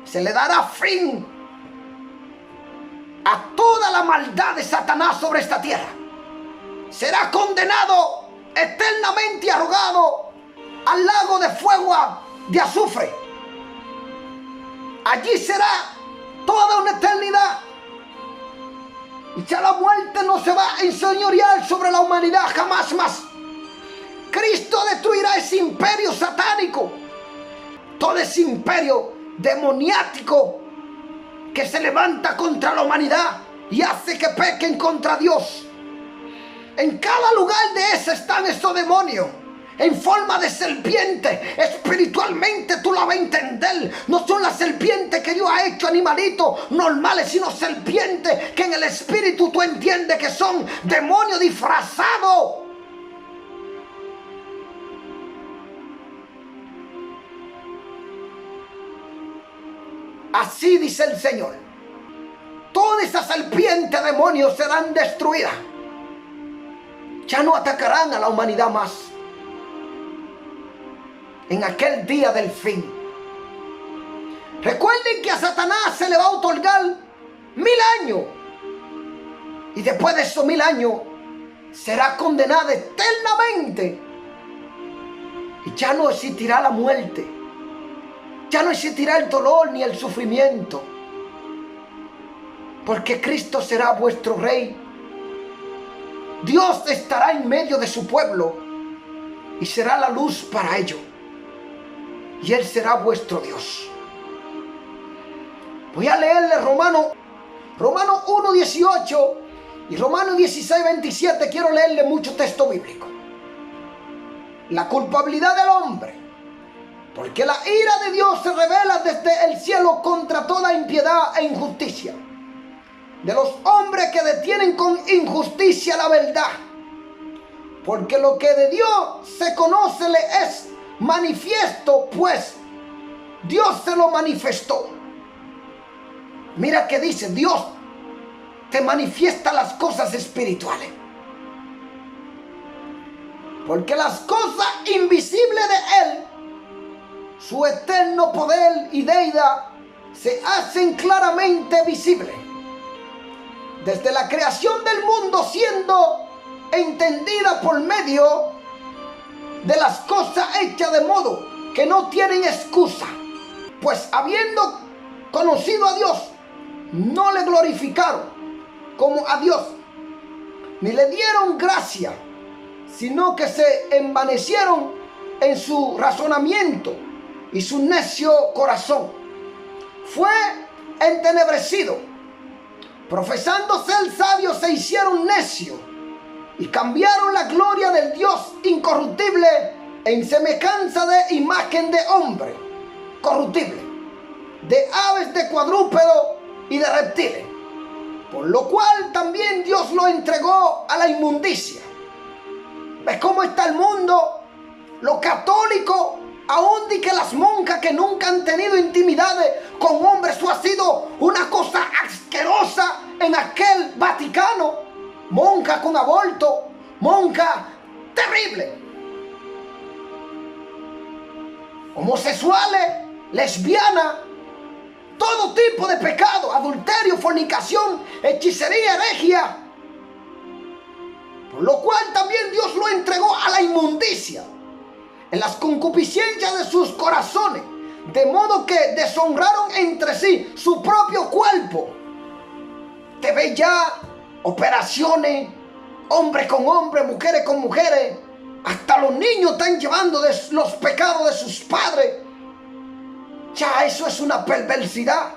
se le dará fin a toda la maldad de Satanás sobre esta tierra. Será condenado eternamente arrogado al lago de fuego de azufre. Allí será toda una eternidad. Y ya la muerte no se va a enseñorear sobre la humanidad jamás más. Cristo destruirá ese imperio satánico, todo ese imperio demoniático que se levanta contra la humanidad y hace que pequen contra Dios. En cada lugar de ese están esos demonios en forma de serpiente. Espiritualmente tú la vas a entender. No son las serpientes que Dios ha hecho animalitos normales, sino serpientes que en el espíritu tú entiendes que son demonios disfrazados. Así dice el Señor: todas esas serpientes, demonios, serán destruidas. Ya no atacarán a la humanidad más en aquel día del fin. Recuerden que a Satanás se le va a otorgar 1000 años. Y después de esos 1000 años será condenado eternamente. Y ya no existirá la muerte. Ya no existirá el dolor ni el sufrimiento. Porque Cristo será vuestro Rey. Dios estará en medio de su pueblo y será la luz para ellos. Y Él será vuestro Dios. Voy a leerle Romanos 1:18 y Romanos 16:27. Quiero leerle mucho texto bíblico. La culpabilidad del hombre, porque la ira de Dios se revela desde el cielo contra toda impiedad e injusticia, de los hombres que detienen con injusticia la verdad. Porque lo que de Dios se conoce le es manifiesto, pues Dios se lo manifestó. Mira que dice, Dios te manifiesta las cosas espirituales. Porque las cosas invisibles de Él, su eterno poder y deidad, se hacen claramente visibles. Desde la creación del mundo, siendo entendida por medio de las cosas hechas, de modo que no tienen excusa. Pues habiendo conocido a Dios, no le glorificaron como a Dios, ni le dieron gracia, sino que se envanecieron en su razonamiento, y su necio corazón fue entenebrecido. Profesando ser sabios, se hicieron necios y cambiaron la gloria del Dios incorruptible en semejanza de imagen de hombre corruptible, de aves, de cuadrúpedos y de reptiles. Por lo cual también Dios lo entregó a la inmundicia. ¿Ves cómo está el mundo? Los católicos, aún de que las monjas que nunca han tenido intimidades con hombres, eso ha sido una cosa asquerosa en aquel Vaticano. Monja con aborto, monja terrible. Homosexuales, lesbianas, todo tipo de pecado, adulterio, fornicación, hechicería, herejía. Por lo cual también Dios lo entregó a la inmundicia, en las concupiscencias de sus corazones, de modo que deshonraron entre sí su propio cuerpo. Te ves ya operaciones, hombres con hombres, mujeres con mujeres. Hasta los niños están llevando de los pecados de sus padres. Ya eso es una perversidad.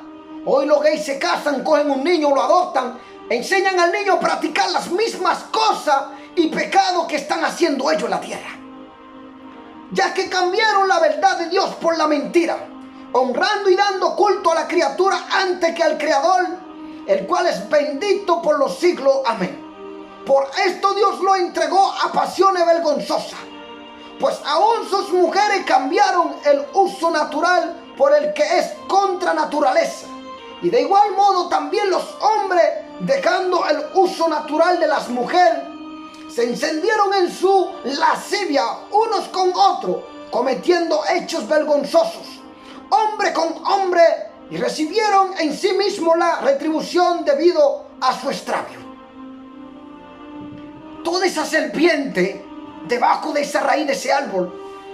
Hoy los gays se casan, cogen un niño, lo adoptan, enseñan al niño a practicar las mismas cosas y pecados que están haciendo ellos en la tierra. Ya que cambiaron la verdad de Dios por la mentira, honrando y dando culto a la criatura antes que al Creador, el cual es bendito por los siglos. Amén. Por esto Dios lo entregó a pasiones vergonzosas, pues aún sus mujeres cambiaron el uso natural por el que es contra naturaleza. Y de igual modo también los hombres, dejando el uso natural de las mujeres, se encendieron en su lascivia unos con otros, cometiendo hechos vergonzosos, hombre con hombre, y recibieron en sí mismo la retribución debido a su extravío. Toda esa serpiente debajo de esa raíz de ese árbol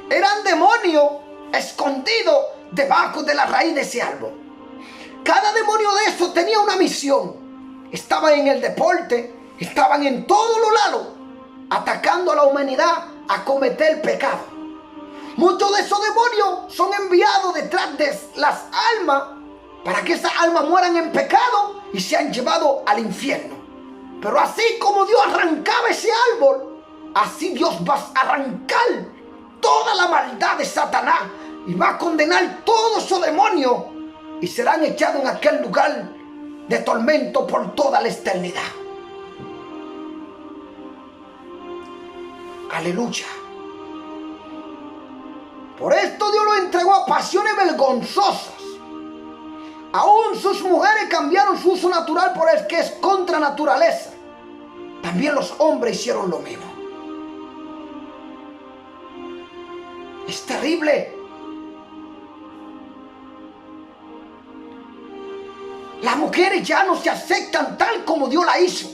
eran demonios escondidos debajo de la raíz de ese árbol. Cada demonio de esos tenía una misión. Estaban en el deporte, estaban en todos los lados, atacando a la humanidad a cometer pecado. Muchos de esos demonios son enviados detrás de las almas para que esas almas mueran en pecado y sean llevados al infierno. Pero así como Dios arrancaba ese árbol, así Dios va a arrancar toda la maldad de Satanás y va a condenar todos esos demonios y serán echados en aquel lugar de tormento por toda la eternidad. Aleluya. Por esto Dios lo entregó a pasiones vergonzosas. Aún sus mujeres cambiaron su uso natural por el que es contra naturaleza. También los hombres hicieron lo mismo. Es terrible. Las mujeres ya no se aceptan tal como Dios la hizo.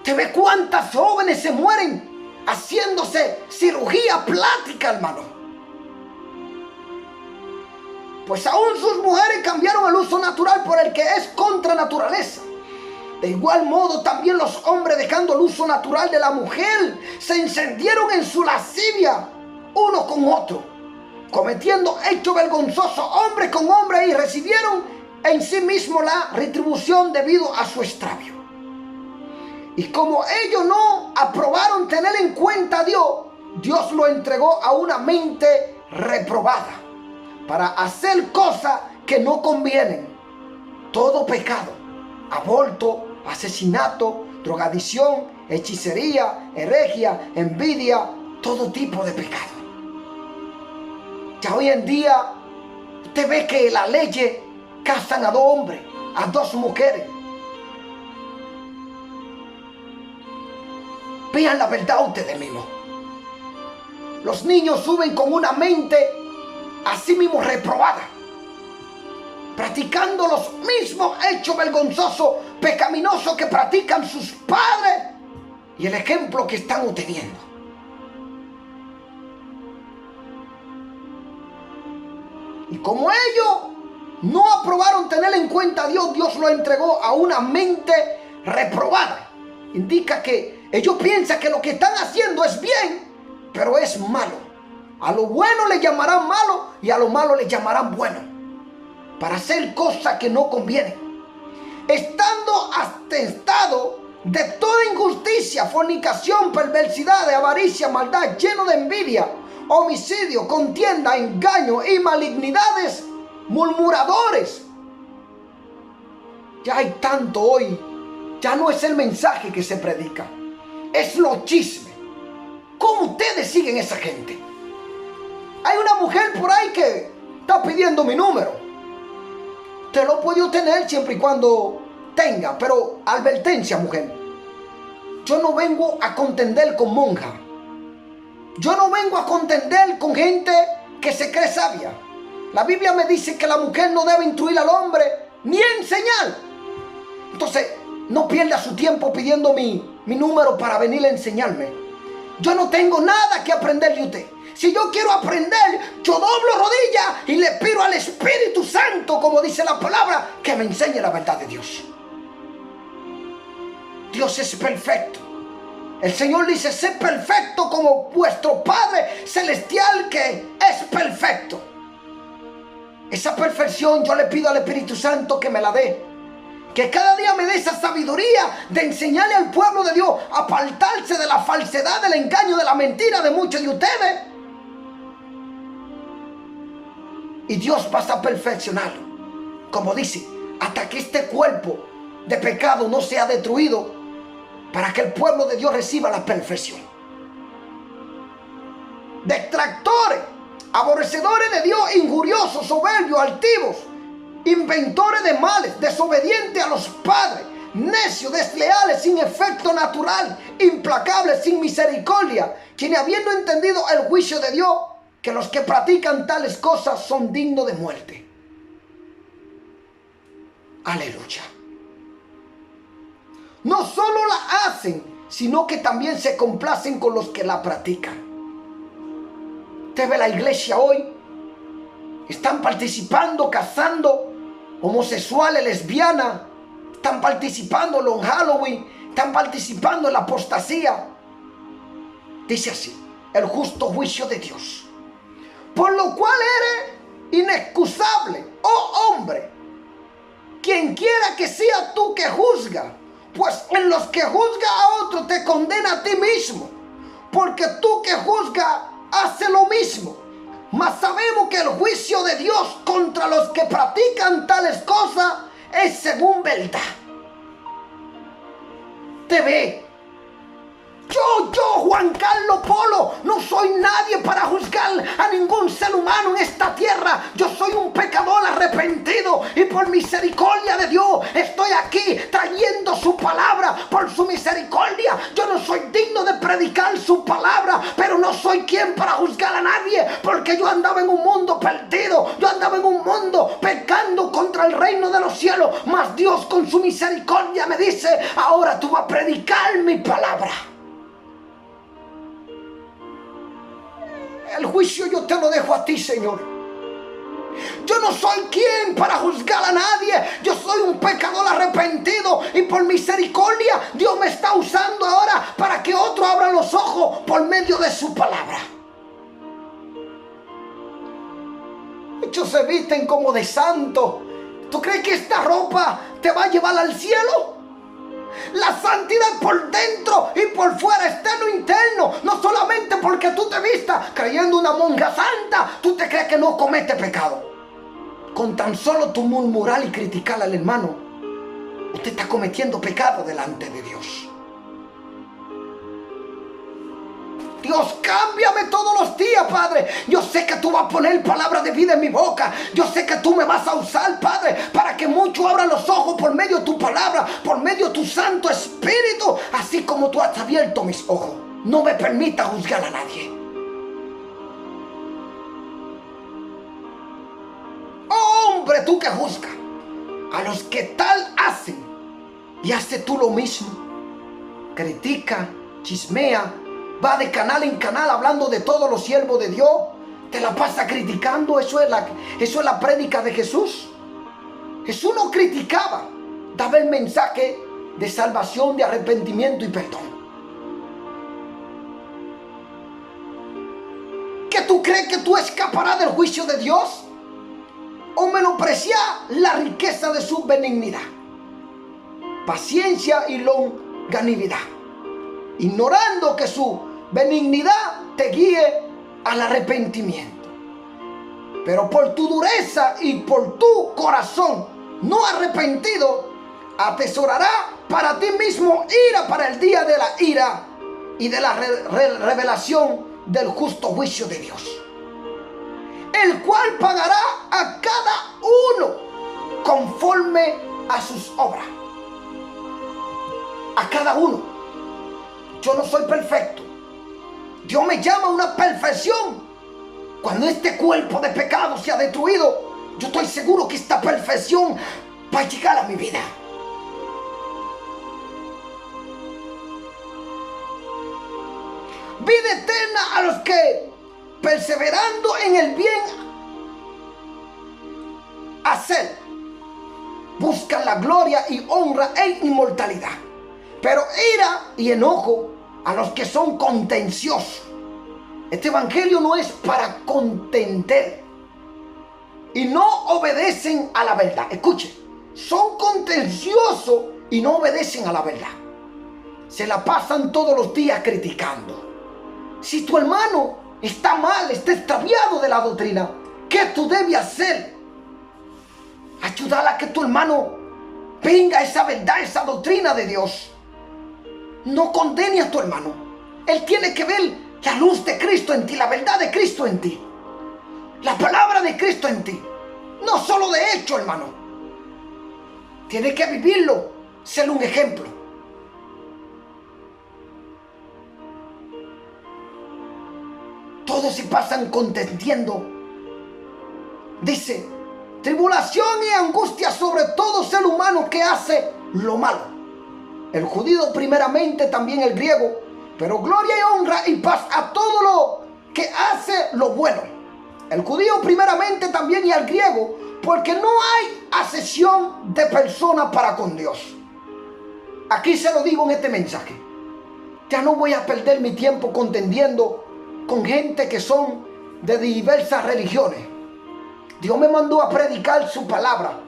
¿Te ve cuántas jóvenes se mueren haciéndose cirugía plástica, hermano? Pues aún sus mujeres cambiaron el uso natural por el que es contra naturaleza. De igual modo también los hombres, dejando el uso natural de la mujer, se encendieron en su lascivia uno con otro, cometiendo hechos vergonzosos hombre con hombre, y recibieron en sí mismo la retribución debido a su extravío. Y como ellos no aprobaron tener en cuenta a Dios, Dios lo entregó a una mente reprobada para hacer cosas que no convienen. Todo pecado, aborto, asesinato, drogadicción, hechicería, herejía, envidia, todo tipo de pecado. Ya hoy en día usted ve que las leyes casan a 2 hombres, a 2 mujeres. Vean la verdad ustedes mismos. Los niños suben con una mente así mismo reprobada, practicando los mismos hechos vergonzosos, pecaminosos que practican sus padres y el ejemplo que están obteniendo. Y como ellos no aprobaron tener en cuenta a Dios, Dios lo entregó a una mente reprobada. Indica que ellos piensan que lo que están haciendo es bien, pero es malo. A lo bueno le llamarán malo y a lo malo le llamarán bueno, para hacer cosas que no convienen, estando atestado de toda injusticia, fornicación, perversidad, avaricia, maldad, lleno de envidia, homicidio, contienda, engaño y malignidades, murmuradores. Ya hay tanto hoy, ya no es el mensaje que se predica, es los chismes. ¿Cómo ustedes siguen esa gente? Hay una mujer por ahí que está pidiendo mi número. Te lo puede obtener siempre y cuando tenga, pero advertencia, mujer. Yo no vengo a contender con monjas. Yo no vengo a contender con gente que se cree sabia. La Biblia me dice que la mujer no debe instruir al hombre ni enseñar. Entonces, no pierda su tiempo pidiendo mi número para venir a enseñarme. Yo no tengo nada que aprender de usted. Si yo quiero aprender, yo doblo rodillas y le pido al Espíritu Santo, como dice la palabra, que me enseñe la verdad de Dios. Dios es perfecto. El Señor dice, sé perfecto como vuestro Padre Celestial que es perfecto. Esa perfección yo le pido al Espíritu Santo que me la dé. Que cada día me dé esa sabiduría de enseñarle al pueblo de Dios a apartarse de la falsedad, del engaño, de la mentira de muchos de ustedes. Y Dios va a perfeccionarlo. Como dice, hasta que este cuerpo de pecado no sea destruido, para que el pueblo de Dios reciba la perfección. Detractores, aborrecedores de Dios, injuriosos, soberbios, altivos, inventores de males, desobedientes a los padres, necios, desleales, sin efecto natural, implacables, sin misericordia, quienes habiendo entendido el juicio de Dios, que los que practican tales cosas son dignos de muerte. Aleluya. No solo la hacen, sino que también se complacen con los que la practican. Usted ve la iglesia hoy, están participando, casando homosexuales, lesbianas, están participando en Halloween, están participando en la apostasía. Dice así, el justo juicio de Dios. Por lo cual eres inexcusable, oh hombre, quien quiera que sea tú que juzga, pues en los que juzga a otro te condena a ti mismo, porque tú que juzgas hace lo mismo. Mas sabemos que el juicio de Dios contra los que practican tales cosas es según verdad. Te ve. Yo, Juan Carlos Polo, no soy nadie para juzgar a ningún ser humano en esta tierra. Yo soy un pecador arrepentido y por misericordia de Dios estoy aquí trayendo su palabra por su misericordia. Yo no soy digno de predicar su palabra, pero no soy quien para juzgar a nadie, porque yo andaba en un mundo perdido. Yo andaba en un mundo pecando contra el reino de los cielos, mas Dios con su misericordia me dice, ahora tú vas a predicar mi palabra. El juicio yo te lo dejo a ti, Señor. Yo no soy quien para juzgar a nadie. Yo soy un pecador arrepentido y por misericordia Dios me está usando ahora para que otros abran los ojos por medio de su palabra. Muchos se visten como de santo. ¿Tú crees que esta ropa te va a llevar al cielo? La santidad por dentro y por fuera, externo e interno. No solamente porque tú te vistas creyendo una monja santa, tú te crees que no cometes pecado. Con tan solo tu murmurar y criticar al hermano, usted está cometiendo pecado delante de Dios. Dios, cámbiame todos los días, Padre. Yo sé que tú vas a poner palabras de vida en mi boca. Yo sé que tú me vas a usar, Padre, para que muchos abran los ojos por medio de tu palabra, por medio de tu Santo Espíritu, así como tú has abierto mis ojos. No me permita juzgar a nadie. Oh, hombre, tú que juzgas a los que tal hacen, y hace tú lo mismo. Critica, chismea, va de canal en canal hablando de todos los siervos de Dios. Te la pasa criticando. Eso es la prédica de Jesús. Jesús no criticaba, daba el mensaje de salvación, de arrepentimiento y perdón. ¿Qué tú crees que tú escaparás del juicio de Dios? ¿O menospreciar la riqueza de su benignidad, paciencia y longanimidad, ignorando que su benignidad te guíe al arrepentimiento? Pero por tu dureza y por tu corazón no arrepentido, atesorará para ti mismo ira para el día de la ira y de la revelación del justo juicio de Dios, el cual pagará a cada uno conforme a sus obras. A cada uno. Yo no soy perfecto. Dios me llama a una perfección. Cuando este cuerpo de pecado sea destruido, yo estoy seguro que esta perfección va a llegar a mi vida. Vida eterna a los que, perseverando en el bien hacer, buscan la gloria y honra e inmortalidad. Pero ira y enojo a los que son contenciosos. Este evangelio no es para contender y no obedecen a la verdad. Escuche, son contenciosos y no obedecen a la verdad. Se la pasan todos los días criticando. Si tu hermano está mal, está extraviado de la doctrina, ¿qué tú debes hacer? Ayudar a que tu hermano venga a esa verdad, esa doctrina de Dios. No condene a tu hermano. Él tiene que ver la luz de Cristo en ti, la verdad de Cristo en ti, la palabra de Cristo en ti. No solo de hecho, hermano. Tiene que vivirlo, ser un ejemplo. Todos se pasan contendiendo. Dice, tribulación y angustia sobre todo ser humano que hace lo malo. El judío primeramente, también el griego. Pero gloria y honra y paz a todo lo que hace lo bueno. El judío primeramente también y al griego, porque no hay acepción de persona para con Dios. Aquí se lo digo en este mensaje. Ya no voy a perder mi tiempo contendiendo con gente que son de diversas religiones. Dios me mandó a predicar su palabra.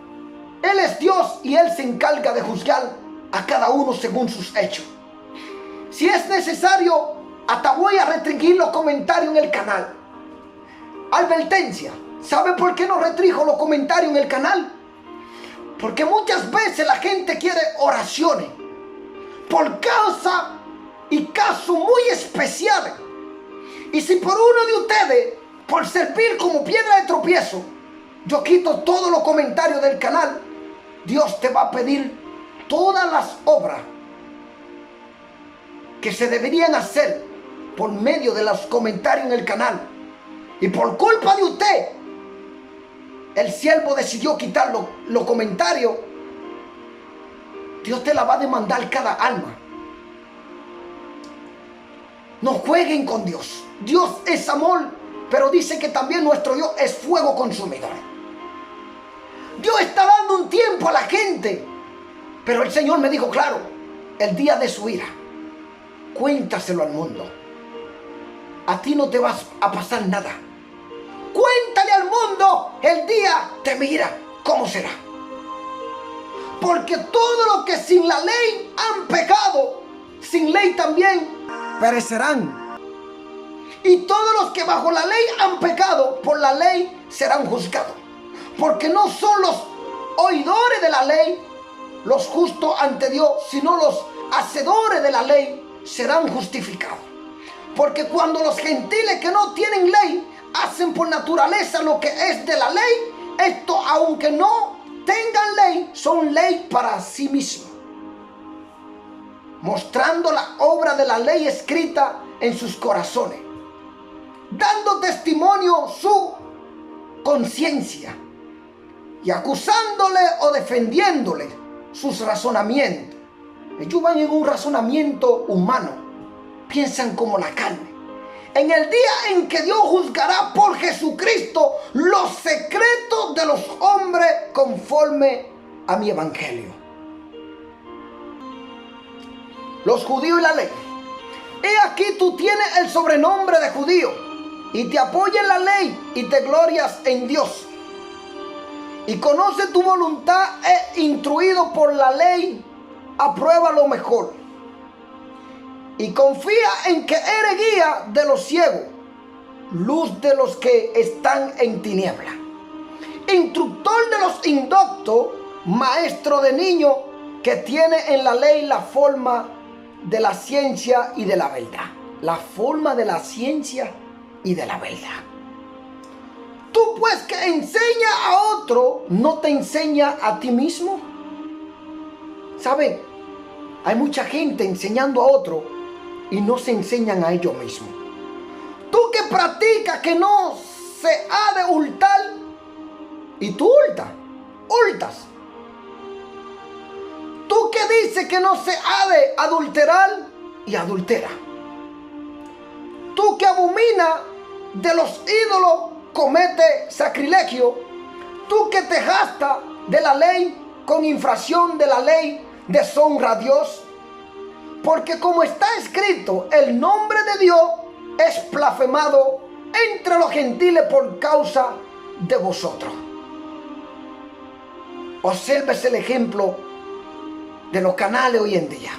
Él es Dios y Él se encarga de juzgar a cada uno según sus hechos. Si es necesario, hasta voy a restringir los comentarios en el canal. Advertencia. ¿Sabe por qué no restringo los comentarios en el canal? Porque muchas veces la gente quiere oraciones por causa y casos muy especiales. Y si por uno de ustedes, por servir como piedra de tropiezo, yo quito todos los comentarios del canal, Dios te va a pedir todas las obras que se deberían hacer por medio de los comentarios en el canal. Y por culpa de usted, el siervo decidió quitar los comentarios. Dios te la va a demandar cada alma. No jueguen con Dios. Dios es amor, pero dice que también nuestro Dios es fuego consumidor. Dios está dando un tiempo a la gente, pero el Señor me dijo claro, el día de su ira, cuéntaselo al mundo. A ti no te va a pasar nada. Cuéntale al mundo el día de mi ira, ¿cómo será? Porque todos los que sin la ley han pecado, sin ley también perecerán. Y todos los que bajo la ley han pecado, por la ley serán juzgados. Porque no son los oidores de la ley los justos ante Dios, sino los hacedores de la ley serán justificados. Porque cuando los gentiles que no tienen ley hacen por naturaleza lo que es de la ley, esto, aunque no tengan ley, son ley para sí mismos, mostrando la obra de la ley escrita en sus corazones, dando testimonio su conciencia y acusándole o defendiéndole sus razonamientos. Ellos van en un razonamiento humano, piensan como la carne. En el día en que Dios juzgará por Jesucristo los secretos de los hombres conforme a mi evangelio. Los judíos y la ley. He aquí tú tienes el sobrenombre de judío y te apoya en la ley y te glorias en Dios. Y conoce tu voluntad e instruido por la ley, aprueba lo mejor. Y confía en que eres guía de los ciegos, luz de los que están en tiniebla, instructor de los indoctos, maestro de niños, que tiene en la ley la forma de la ciencia y de la verdad. La forma de la ciencia y de la verdad. Tú pues que enseña a otro, ¿no te enseña a ti mismo? ¿Saben? Hay mucha gente enseñando a otro y no se enseñan a ellos mismos. Tú que practicas que no se ha de hurtar y tú hurtas. Tú que dices que no se ha de adulterar y adultera. Tú que abomina de los ídolos, comete sacrilegio. Tú que te jactas de la ley con infracción de la ley, deshonra a Dios. Porque como está escrito, el nombre de Dios es blasfemado entre los gentiles por causa de vosotros. Observes el ejemplo de los canales hoy en día,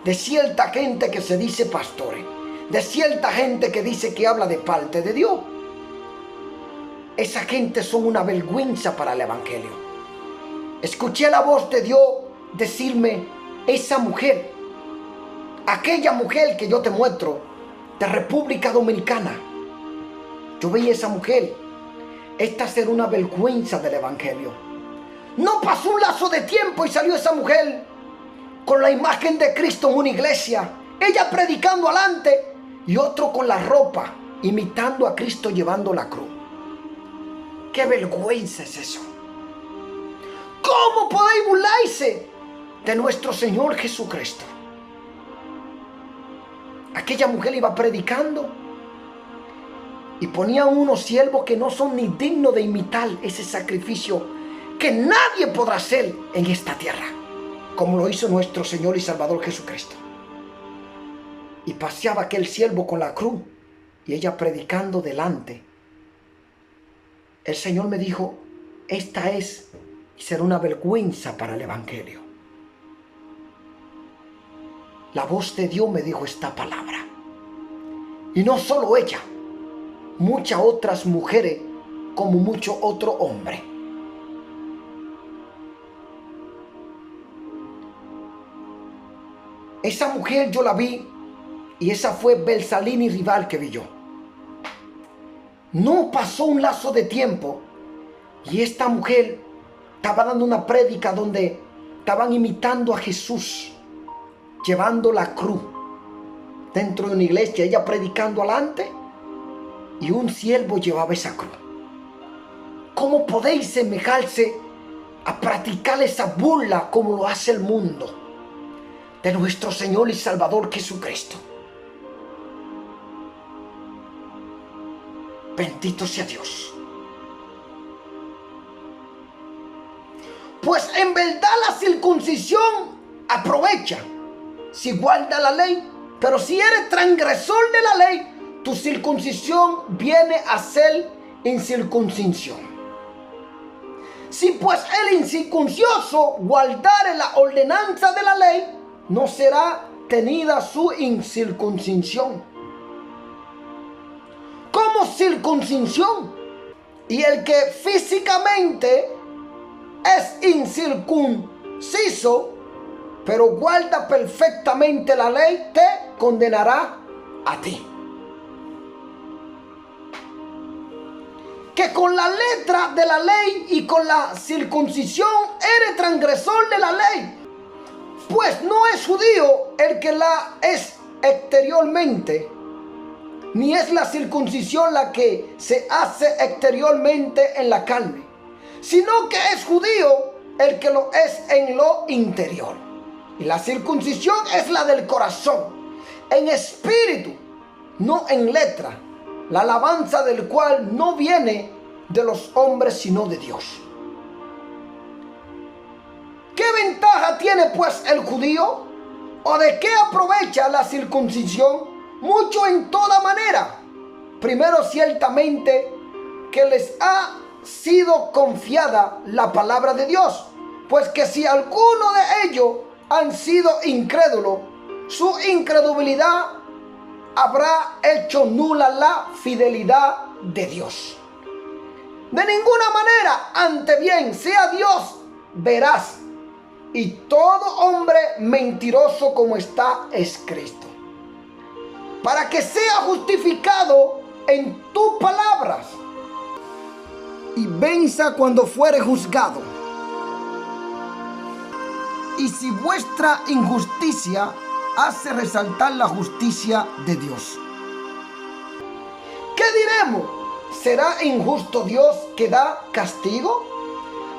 de cierta gente que se dice pastores, de cierta gente que dice que habla de parte de Dios. Esa gente son una vergüenza para el evangelio. Escuché la voz de Dios decirme: esa mujer, aquella mujer que yo te muestro de República Dominicana, yo veía esa mujer, esta será una vergüenza del evangelio. No pasó un lazo de tiempo y salió esa mujer con la imagen de Cristo en una iglesia, ella predicando adelante y otro con la ropa imitando a Cristo llevando la cruz. ¡Qué vergüenza es eso! ¿Cómo podéis burlarse de nuestro Señor Jesucristo? Aquella mujer iba predicando y ponían unos siervos que no son ni dignos de imitar ese sacrificio que nadie podrá hacer en esta tierra, como lo hizo nuestro Señor y Salvador Jesucristo. Y paseaba aquel siervo con la cruz y ella predicando delante. El Señor me dijo: esta es y será una vergüenza para el evangelio. La voz de Dios me dijo esta palabra. Y no solo ella, muchas otras mujeres como muchos otros hombres. Esa mujer yo la vi y esa fue Bersalini Rival que vi yo. No pasó un lazo de tiempo y esta mujer estaba dando una prédica donde estaban imitando a Jesús, llevando la cruz dentro de una iglesia, ella predicando adelante y un siervo llevaba esa cruz. ¿Cómo podéis semejarse a practicar esa burla como lo hace el mundo de nuestro Señor y Salvador Jesucristo? Bendito sea Dios. Pues en verdad la circuncisión aprovecha si guarda la ley, pero si eres transgresor de la ley, tu circuncisión viene a ser incircuncisión. Si pues el incircuncioso guardare la ordenanza de la ley, no será tenida su incircuncisión como circuncisión. Y el que físicamente es incircunciso inciso, pero guarda perfectamente la ley, te condenará a ti. Que con la letra de la ley y con la circuncisión eres transgresor de la ley, pues no es judío el que la es exteriormente, ni es la circuncisión la que se hace exteriormente en la carne, sino que es judío el que lo es en lo interior. Y la circuncisión es la del corazón, en espíritu, no en letra, la alabanza del cual no viene de los hombres sino de Dios. ¿Qué ventaja tiene pues el judío? ¿O de qué aprovecha la circuncisión? Mucho en toda manera. Primero, ciertamente que les ha sido confiada la palabra de Dios, pues que si alguno de ellos han sido incrédulos, su incredulidad habrá hecho nula la fidelidad de Dios. De ninguna manera, ante bien sea Dios veraz y todo hombre mentiroso, como está escrito, para que sea justificado en tus palabras y venza cuando fuere juzgado. Y si vuestra injusticia hace resaltar la justicia de Dios, ¿qué diremos? ¿Será injusto Dios que da castigo?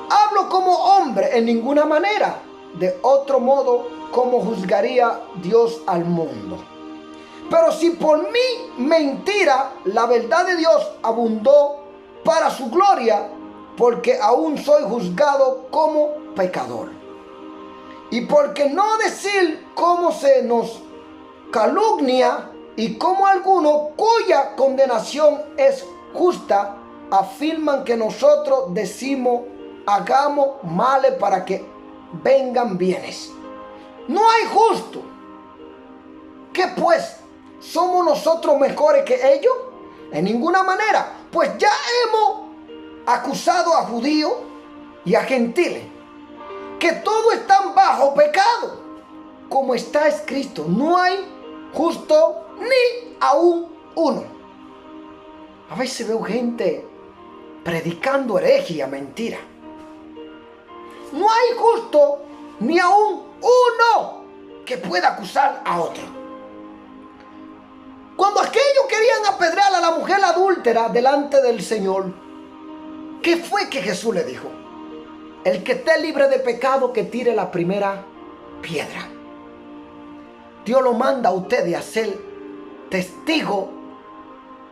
Hablo como hombre en ninguna manera. De otro modo, ¿cómo juzgaría Dios al mundo? Pero si por mi mentira la verdad de Dios abundó para su gloria, porque aún soy juzgado como pecador. Y porque no decir cómo se nos calumnia y como alguno cuya condenación es justa, afirman que nosotros decimos hagamos males para que vengan bienes. No hay justo. ¿Qué pues? ¿Somos nosotros mejores que ellos? En ninguna manera, pues ya hemos acusado a judíos y a gentiles, que todos están bajo pecado, como está escrito, no hay justo ni aún uno. A veces veo gente predicando herejía, mentira. No hay justo ni aún uno que pueda acusar a otro. Cuando aquellos querían apedrear a la mujer adúltera delante del Señor, ¿qué fue que Jesús le dijo? El que esté libre de pecado, que tire la primera piedra. Dios lo manda a ustedes a ser testigo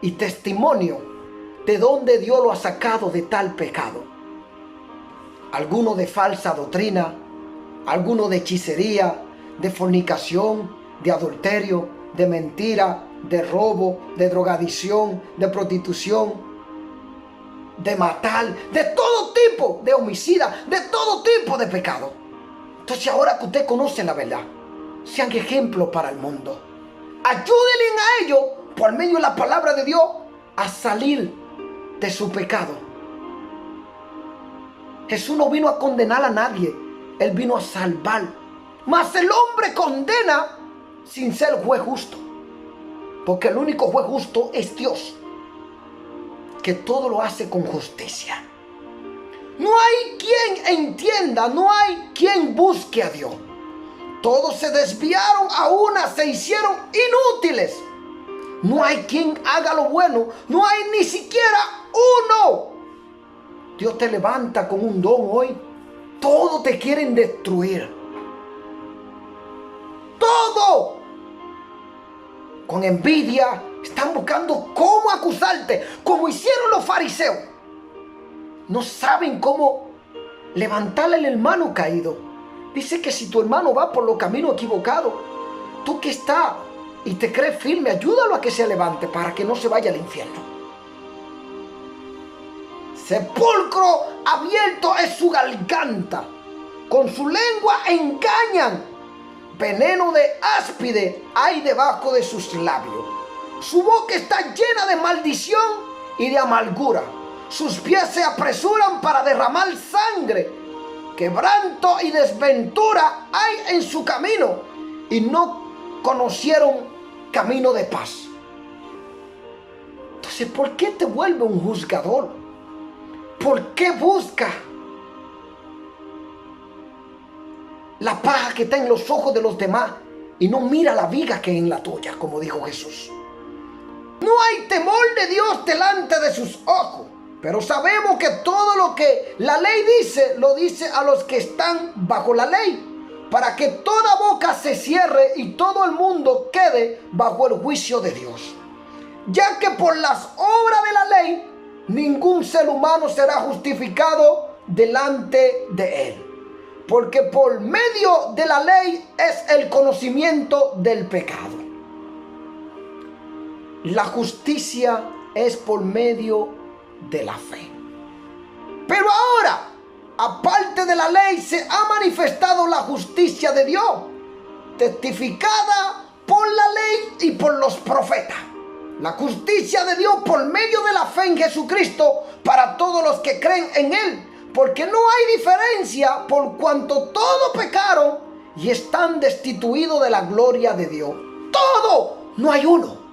y testimonio de dónde Dios lo ha sacado de tal pecado. Algunos de falsa doctrina, algunos de hechicería, de fornicación, de adulterio, de mentira, de robo, de drogadicción, de prostitución, de matar, de todo tipo de homicida, de todo tipo de pecado. Entonces, ahora que usted conoce la verdad, sean ejemplo para el mundo. Ayúdenle a ellos, por medio de la palabra de Dios, a salir de su pecado. Jesús no vino a condenar a nadie, Él vino a salvar. Mas el hombre condena sin ser juez justo, porque el único juez justo es Dios, que todo lo hace con justicia. No hay quien entienda, no hay quien busque a Dios. Todos se desviaron, a una se hicieron inútiles. No hay quien haga lo bueno, no hay ni siquiera uno. Dios te levanta con un don hoy. Todos te quieren destruir. Todo. Con envidia están buscando cómo acusarte, como hicieron los fariseos. No saben cómo levantarle al hermano caído. Dice que si tu hermano va por los caminos equivocados, tú que estás y te crees firme, ayúdalo a que se levante para que no se vaya al infierno. Sepulcro abierto es su garganta, con su lengua engañan, veneno de áspide hay debajo de sus labios. Su boca está llena de maldición y de amargura. Sus pies se apresuran para derramar sangre. quebranto y desventura hay en su camino, y no conocieron camino de paz. Entonces, ¿por qué te vuelve un juzgador? ¿Por qué busca la paja que está en los ojos de los demás y no mira la viga que es en la tuya, como dijo Jesús? No hay temor de Dios delante de sus ojos, pero sabemos que todo lo que la ley dice, lo dice a los que están bajo la ley, para que toda boca se cierre y todo el mundo quede bajo el juicio de Dios. Ya que por las obras de la ley, ningún ser humano será justificado delante de él. Porque por medio de la ley es el conocimiento del pecado. La justicia es por medio de la fe. Pero ahora, aparte de la ley, se ha manifestado la justicia de Dios, testificada por la ley y por los profetas. La justicia de Dios por medio de la fe en Jesucristo para todos los que creen en Él. Porque no hay diferencia, por cuanto todos pecaron y están destituidos de la gloria de Dios. Todo, no hay uno.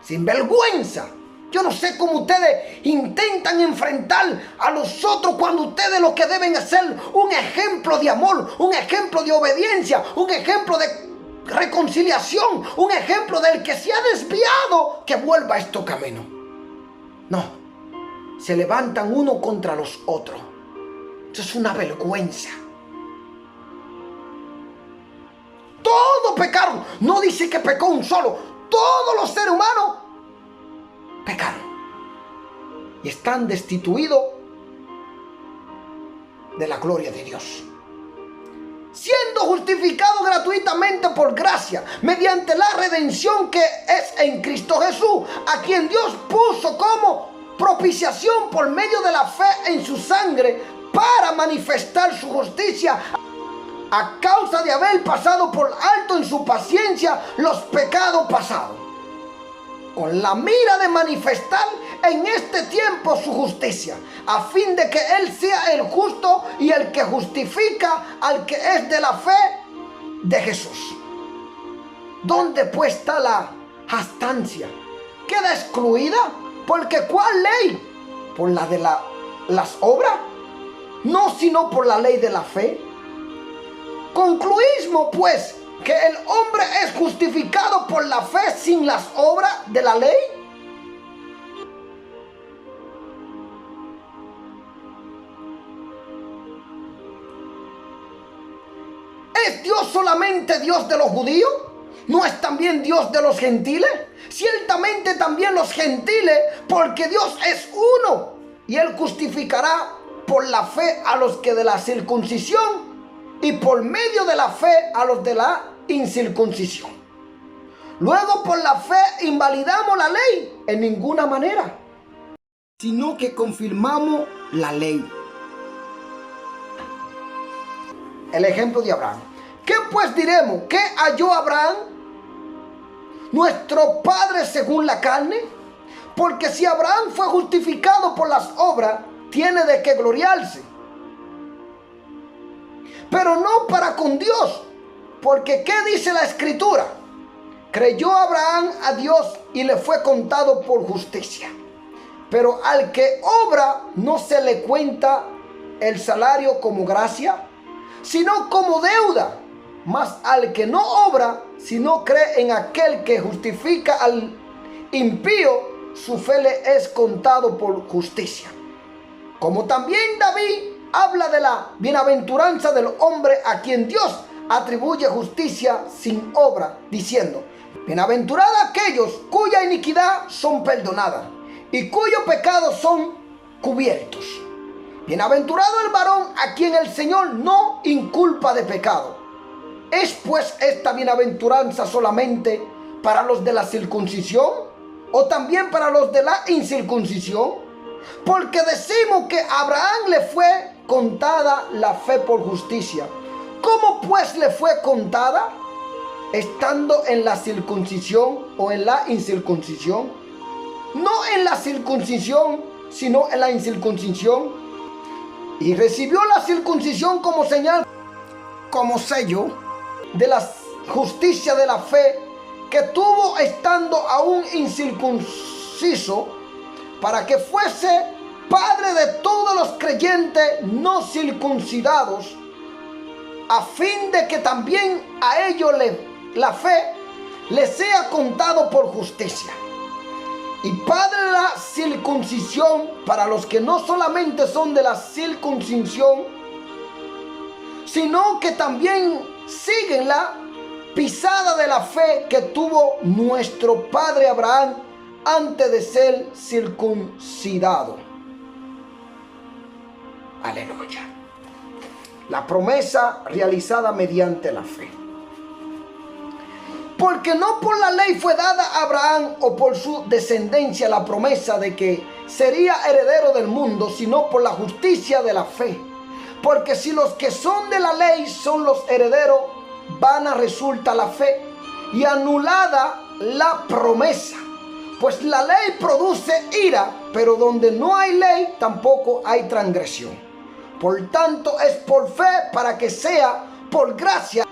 Sin vergüenza. Yo no sé cómo ustedes intentan enfrentar a los otros cuando ustedes lo que deben hacer un ejemplo de amor, un ejemplo de obediencia, un ejemplo de reconciliación, un ejemplo del que se ha desviado, que vuelva a este camino. No, se levantan uno contra los otros. Eso es una vergüenza. Todos pecaron. No dice que pecó un solo. Todos los seres humanos pecaron y están destituidos de la gloria de Dios, siendo justificados gratuitamente por gracia, mediante la redención que es en Cristo Jesús, a quien Dios puso como propiciación por medio de la fe en su sangre, para manifestar su justicia, a causa de haber pasado por alto en su paciencia los pecados pasados, con la mira de manifestar en este tiempo su justicia, a fin de que Él sea el justo y el que justifica al que es de la fe de Jesús. ¿Dónde pues está la jactancia? ¿Queda excluida? Porque ¿cuál ley? ¿Por la de las obras? No, sino por la ley de la fe. Concluimos pues que el hombre es justificado por la fe sin las obras de la ley. ¿Es Dios solamente Dios de los judíos? ¿No es también Dios de los gentiles? Ciertamente también los gentiles, porque Dios es uno, y Él justificará por la fe a los que de la circuncisión, y por medio de la fe a los de la incircuncisión. Luego por la fe invalidamos la ley en ninguna manera, sino que confirmamos la ley. El ejemplo de Abraham. ¿Qué pues diremos? ¿Qué halló Abraham, nuestro padre según la carne? Porque si Abraham fue justificado por las obras, tiene de qué gloriarse, pero no para con Dios. Porque ¿qué dice la Escritura? Creyó Abraham a Dios y le fue contado por justicia. Pero al que obra no se le cuenta el salario como gracia, sino como deuda. Mas al que no obra, sino cree en aquel que justifica al impío, su fe le es contado por justicia. Como también David habla de la bienaventuranza del hombre a quien Dios atribuye justicia sin obra, diciendo: bienaventurados aquellos cuya iniquidad son perdonadas y cuyos pecados son cubiertos. Bienaventurado el varón a quien el Señor no inculpa de pecado. ¿Es pues esta bienaventuranza solamente para los de la circuncisión o también para los de la incircuncisión? Porque decimos que a Abraham le fue contada la fe por justicia. ¿Cómo pues le fue contada? ¿Estando en la circuncisión o en la incircuncisión? No en la circuncisión, sino en la incircuncisión. y recibió la circuncisión como señal, como sello de la justicia de la fe que tuvo estando aún incircunciso, para que fuese padre de todos los creyentes no circuncidados, a fin de que también a ellos la fe les sea contado por justicia. Y padre de la circuncisión para los que no solamente son de la circuncisión, sino que también siguen la pisada de la fe que tuvo nuestro padre Abraham antes de ser circuncidado. Aleluya. La promesa realizada mediante la fe. Porque no por la ley fue dada a Abraham o por su descendencia la promesa de que sería heredero del mundo, sino por la justicia de la fe. Porque si los que son de la ley son los herederos, vana resulta la fe y anulada la promesa. Pues la ley produce ira, pero donde no hay ley tampoco hay transgresión. Por tanto es por fe para que sea por gracia,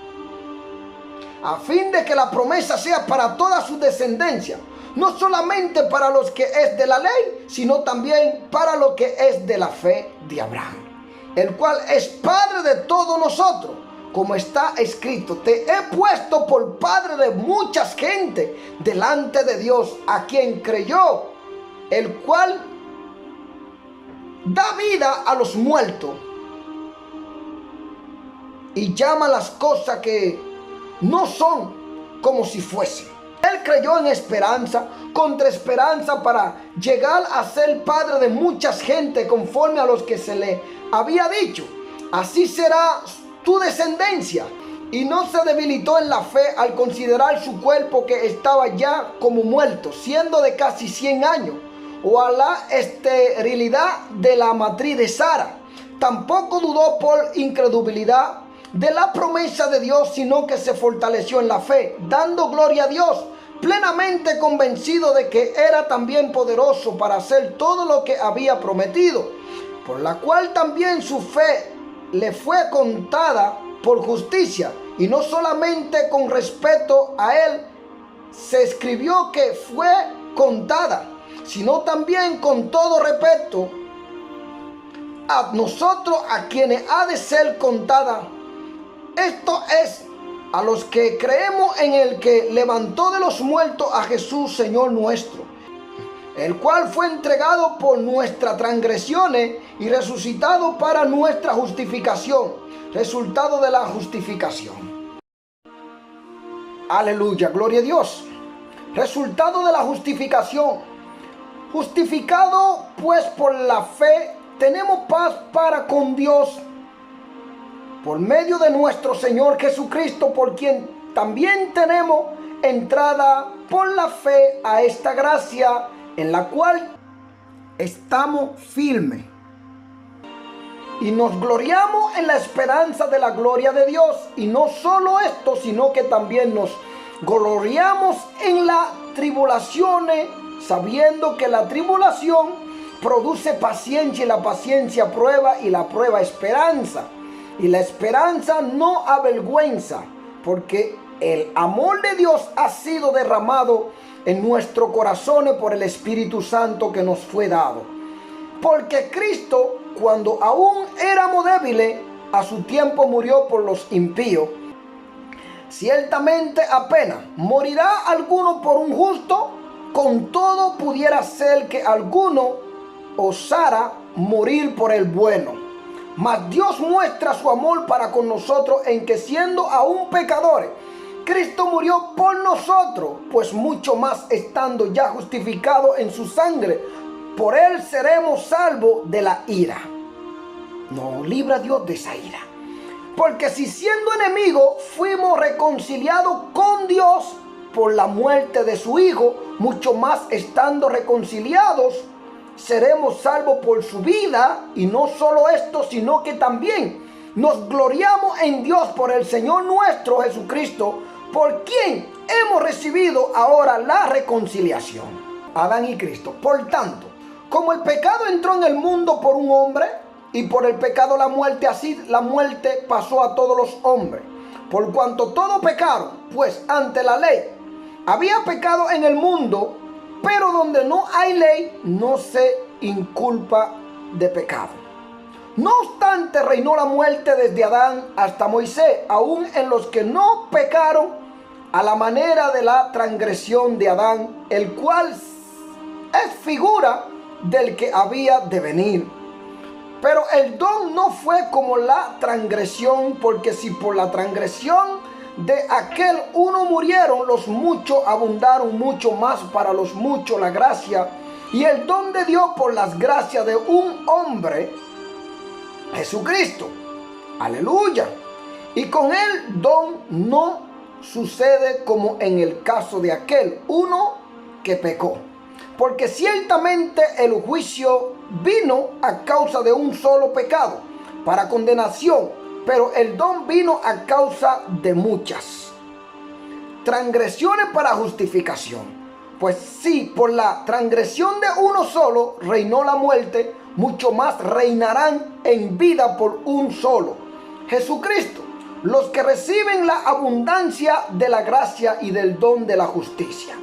a fin de que la promesa sea para toda su descendencia, no solamente para los que es de la ley, sino también para lo que es de la fe de Abraham, el cual es padre de todos nosotros, como está escrito: te he puesto por padre de muchas gentes delante de Dios, a quien creyó, el cual da vida a los muertos y llama las cosas que no son como si fuesen. Él creyó en esperanza, contra esperanza, para llegar a ser padre de muchas gentes, conforme a los que se le había dicho: así será tu descendencia. Y no se debilitó en la fe al considerar su cuerpo, que estaba ya como muerto, siendo de casi 100 años, o a la esterilidad de la matriz de Sara. Tampoco dudó por incredulidad de la promesa de Dios, sino que se fortaleció en la fe, dando gloria a Dios, plenamente convencido de que era también poderoso para hacer todo lo que había prometido, por la cual también su fe le fue contada por justicia. Y no solamente con respecto a él se escribió que fue contada, sino también con todo respeto a nosotros, a quienes ha de ser contada. Esto es, a los que creemos en el que levantó de los muertos a Jesús, Señor nuestro, el cual fue entregado por nuestras transgresiones y resucitado para nuestra justificación. Resultado de la justificación. Aleluya, gloria a Dios. Resultado de la justificación. Justificado pues por la fe, tenemos paz para con Dios por medio de nuestro Señor Jesucristo, por quien también tenemos entrada por la fe a esta gracia, en la cual estamos firmes y nos gloriamos en la esperanza de la gloria de Dios. Y no solo esto, sino que también nos gloriamos en las tribulaciones, sabiendo que la tribulación produce paciencia, y la paciencia prueba, y la prueba esperanza. Y la esperanza no avergüenza, porque el amor de Dios ha sido derramado en nuestros corazones por el Espíritu Santo que nos fue dado. Porque Cristo, cuando aún éramos débiles, a su tiempo murió por los impíos. Ciertamente apenas morirá alguno por un justo, con todo pudiera ser que alguno osara morir por el bueno. Mas Dios muestra su amor para con nosotros en que, siendo aún pecadores, Cristo murió por nosotros. Pues mucho más, estando ya justificados en su sangre, por él seremos salvos de la ira. Nos libra Dios de esa ira. Porque si siendo enemigos fuimos reconciliados con Dios por la muerte de su Hijo, mucho más, estando reconciliados, seremos salvos por su vida. Y no solo esto, sino que también nos gloriamos en Dios por el Señor nuestro Jesucristo, por quien hemos recibido ahora la reconciliación. Adán y Cristo. Por tanto, como el pecado entró en el mundo por un hombre, y por el pecado la muerte, así la muerte pasó a todos los hombres. Por cuanto todos pecaron, pues ante la ley había pecado en el mundo, pero donde no hay ley no se inculpa de pecado. No obstante, reinó la muerte desde Adán hasta Moisés, aún en los que no pecaron a la manera de la transgresión de Adán, el cual es figura del que había de venir. Pero el don no fue como la transgresión, porque si por la transgresión de aquel uno murieron, los muchos abundaron mucho más para los muchos la gracia y el don de Dios por las gracias de un hombre, Jesucristo. Aleluya. Y con el don no sucede como en el caso de aquel uno que pecó. Porque ciertamente el juicio vino a causa de un solo pecado, para condenación, pero el don vino a causa de muchas transgresiones para justificación. Pues si por la transgresión de uno solo reinó la muerte, mucho más reinarán en vida por un solo, Jesucristo, los que reciben la abundancia de la gracia y del don de la justicia.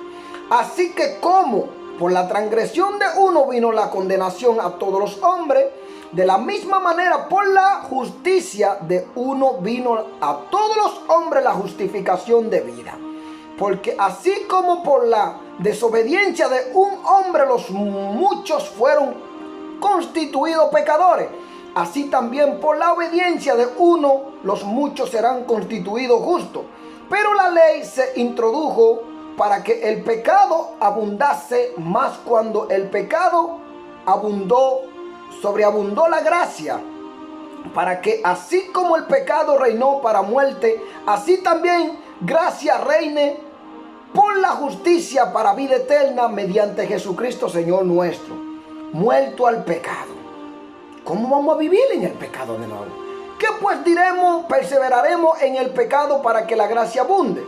Así que como por la transgresión de uno vino la condenación a todos los hombres, de la misma manera por la justicia de uno vino a todos los hombres la justificación de vida. Porque así como por la desobediencia de un hombre los muchos fueron constituidos pecadores, así también por la obediencia de uno los muchos serán constituidos justos. Pero la ley se introdujo para que el pecado abundase más, cuando el pecado sobreabundó la gracia, para que así como el pecado reinó para muerte, así también gracia reine por la justicia para vida eterna mediante Jesucristo Señor nuestro. Muerto al pecado, ¿cómo vamos a vivir en el pecado de nuevo? ¿Qué pues diremos? ¿Perseveraremos en el pecado para que la gracia abunde?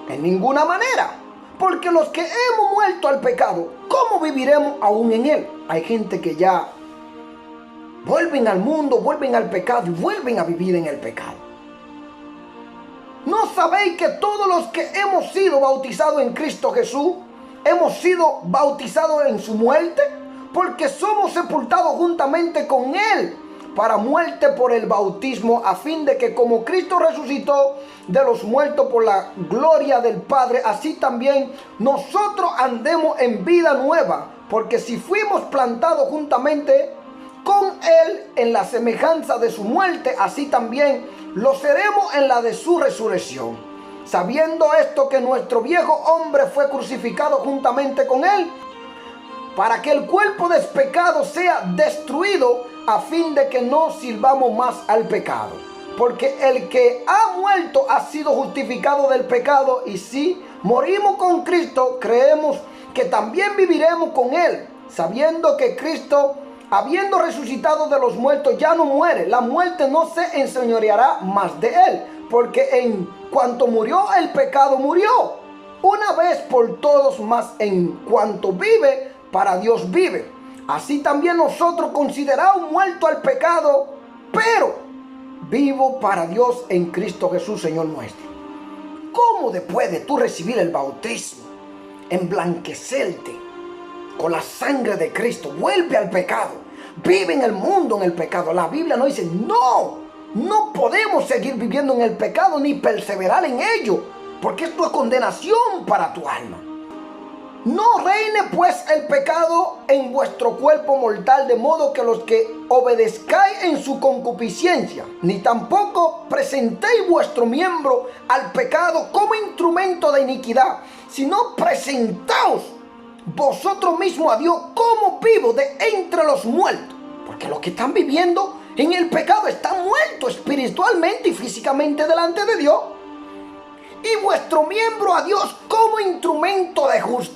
En ninguna manera, porque los que hemos muerto al pecado, ¿cómo viviremos aún en él? Hay gente que ya vuelven al mundo, vuelven al pecado y vuelven a vivir en el pecado. ¿No sabéis que todos los que hemos sido bautizados en Cristo Jesús, hemos sido bautizados en su muerte? Porque somos sepultados juntamente con él para muerte por el bautismo, a fin de que como Cristo resucitó de los muertos por la gloria del Padre, así también nosotros andemos en vida nueva. Porque si fuimos plantados juntamente con él en la semejanza de su muerte, así también lo seremos en la de su resurrección. Sabiendo esto, que nuestro viejo hombre fue crucificado juntamente con él, para que el cuerpo del pecado sea destruido, a fin de que no sirvamos más al pecado. Porque el que ha muerto ha sido justificado del pecado, y si morimos con Cristo, creemos que también viviremos con él, sabiendo que Cristo, habiendo resucitado de los muertos, ya no muere. La muerte no se enseñoreará más de él, porque en cuanto murió el pecado, murió una vez por todos, mas en cuanto vive, para Dios vive. Así también nosotros, considerados muertos al pecado, pero vivo para Dios en Cristo Jesús, Señor nuestro. ¿Cómo después de tú recibir el bautismo, emblanquecerte con la sangre de Cristo, vuelve al pecado, vive en el mundo en el pecado? La Biblia nos dice, no podemos seguir viviendo en el pecado ni perseverar en ello, porque esto es condenación para tu alma. No reine pues el pecado en vuestro cuerpo mortal, de modo que los que obedezcáis en su concupiscencia, ni tampoco presentéis vuestro miembro al pecado como instrumento de iniquidad, sino presentaos vosotros mismos a Dios como vivos de entre los muertos. Porque los que están viviendo en el pecado están muertos espiritualmente y físicamente delante de Dios. Y vuestro miembro a Dios como instrumento de justicia.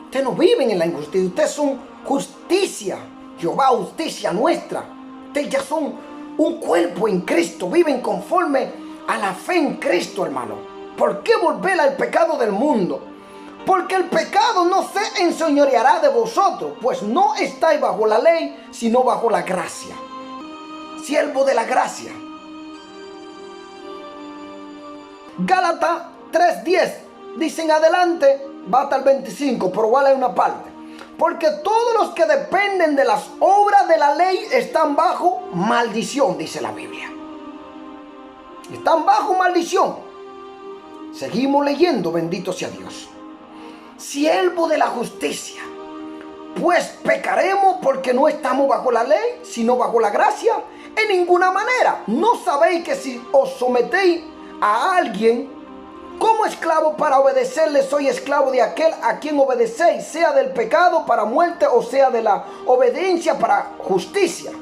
Ustedes no viven en la injusticia, ustedes son justicia. Jehová, justicia nuestra. Ustedes ya son un cuerpo en Cristo, viven conforme a la fe en Cristo, hermano. ¿Por qué volver al pecado del mundo? Porque el pecado no se enseñoreará de vosotros, pues no estáis bajo la ley, sino bajo la gracia. Siervo de la gracia. Gálatas 3:10 dicen adelante, va hasta el 25, pero vale una parte. Porque todos los que dependen de las obras de la ley están bajo maldición, dice la Biblia. Están bajo maldición. Seguimos leyendo, bendito sea Dios. Siervo de la justicia, pues pecaremos porque no estamos bajo la ley, sino bajo la gracia. En ninguna manera. ¿No sabéis que si os sometéis a alguien como esclavo para obedecerle, soy esclavo de aquel a quien obedecéis, sea del pecado para muerte o sea de la obediencia para justicia?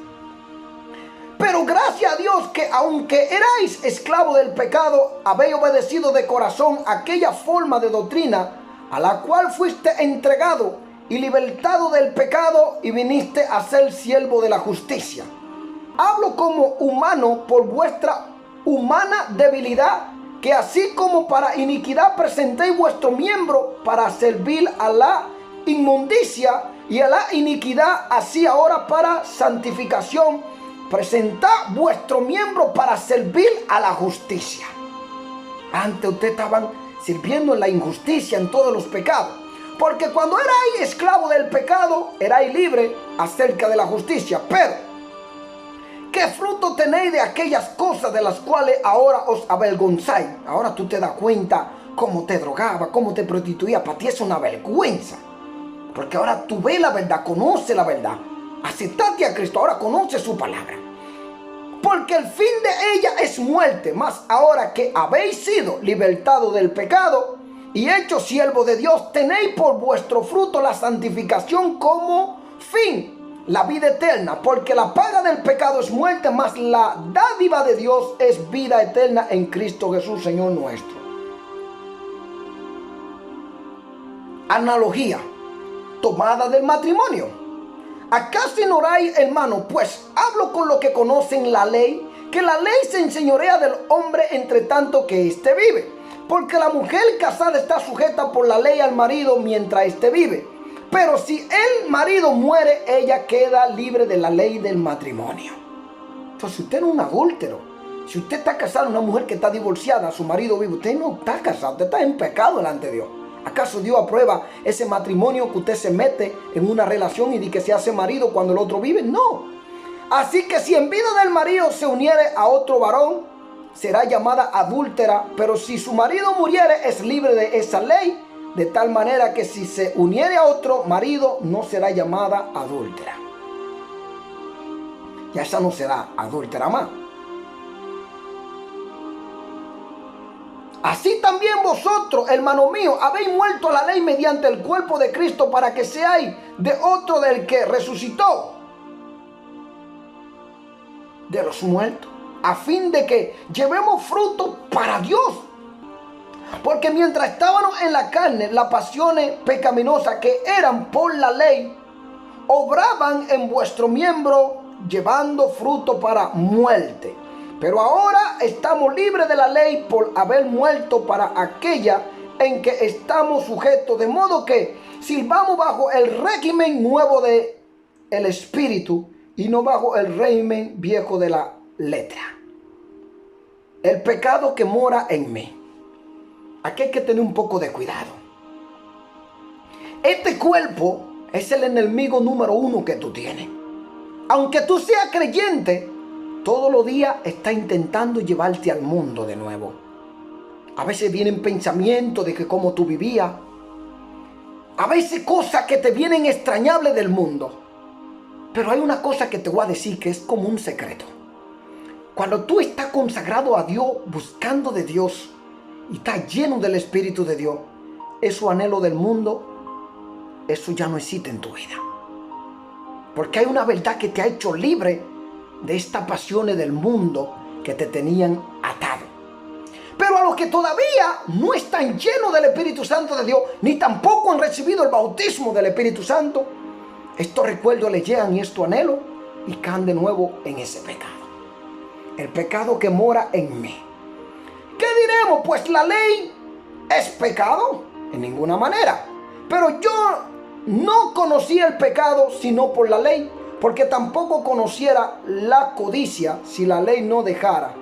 Pero gracias a Dios que aunque erais esclavos del pecado, habéis obedecido de corazón aquella forma de doctrina a la cual fuiste entregado y libertado del pecado y viniste a ser siervo de la justicia. Hablo como humano por vuestra humana debilidad, que así como para iniquidad presentéis vuestro miembro para servir a la inmundicia y a la iniquidad, así ahora para santificación presentad vuestro miembro para servir a la justicia. Antes ustedes estaban sirviendo en la injusticia, en todos los pecados, porque cuando erais esclavo del pecado, erais libre acerca de la justicia. Pero ¿qué fruto tenéis de aquellas cosas de las cuales ahora os avergonzáis? Ahora tú te das cuenta cómo te drogaba, cómo te prostituía. Para ti es una vergüenza. Porque ahora tú ves la verdad, conoces la verdad. Aceptaste a Cristo, ahora conoces su palabra. Porque el fin de ella es muerte. Mas ahora que habéis sido libertados del pecado y hechos siervos de Dios, tenéis por vuestro fruto la santificación como fin, la vida eterna, porque la paga del pecado es muerte, mas la dádiva de Dios es vida eterna en Cristo Jesús, Señor nuestro. Analogía tomada del matrimonio. ¿Acaso ignoráis, hermano? Pues hablo con los que conocen la ley, que la ley se enseñorea del hombre entre tanto que éste vive. Porque la mujer casada está sujeta por la ley al marido mientras éste vive. Pero si el marido muere, ella queda libre de la ley del matrimonio. Entonces, si usted no es un adúltero, si usted está casado, una mujer que está divorciada, su marido vive, usted no está casado, usted está en pecado delante de Dios. ¿Acaso Dios aprueba ese matrimonio que usted se mete en una relación y dice que se hace marido cuando el otro vive? No. Así que si en vida del marido se uniere a otro varón, será llamada adúltera, pero si su marido muriere, es libre de esa ley. De tal manera que si se uniere a otro marido, no será llamada adúltera. Ya esa no será adúltera más. Así también vosotros, hermano mío, habéis muerto a la ley mediante el cuerpo de Cristo, para que seáis de otro del que resucitó de los muertos, a fin de que llevemos fruto para Dios. Porque mientras estábamos en la carne, las pasiones pecaminosas que eran por la ley, obraban en vuestro miembro, llevando fruto para muerte. Pero ahora estamos libres de la ley por haber muerto para aquella en que estamos sujetos. De modo que sirvamos bajo el régimen nuevo del Espíritu y no bajo el régimen viejo de la letra. El pecado que mora en mí. Aquí hay que tener un poco de cuidado. Este cuerpo es el enemigo número uno que tú tienes. Aunque tú seas creyente, todos los días está intentando llevarte al mundo de nuevo. A veces vienen pensamientos de que cómo tú vivías. A veces cosas que te vienen extrañables del mundo. Pero hay una cosa que te voy a decir que es como un secreto. Cuando tú estás consagrado a Dios, buscando de Dios, y estás lleno del Espíritu de Dios, esos anhelos del mundo, eso ya no existe en tu vida. Porque hay una verdad que te ha hecho libre de estas pasiones del mundo que te tenían atado. Pero a los que todavía no están llenos del Espíritu Santo de Dios, ni tampoco han recibido el bautismo del Espíritu Santo, estos recuerdos les llegan y estos anhelos y caen de nuevo en ese pecado. El pecado que mora en mí. ¿Qué diremos? Pues la ley es pecado. en ninguna manera. Pero yo no conocía el pecado sino por la ley, porque tampoco conociera la codicia si la ley no dejara.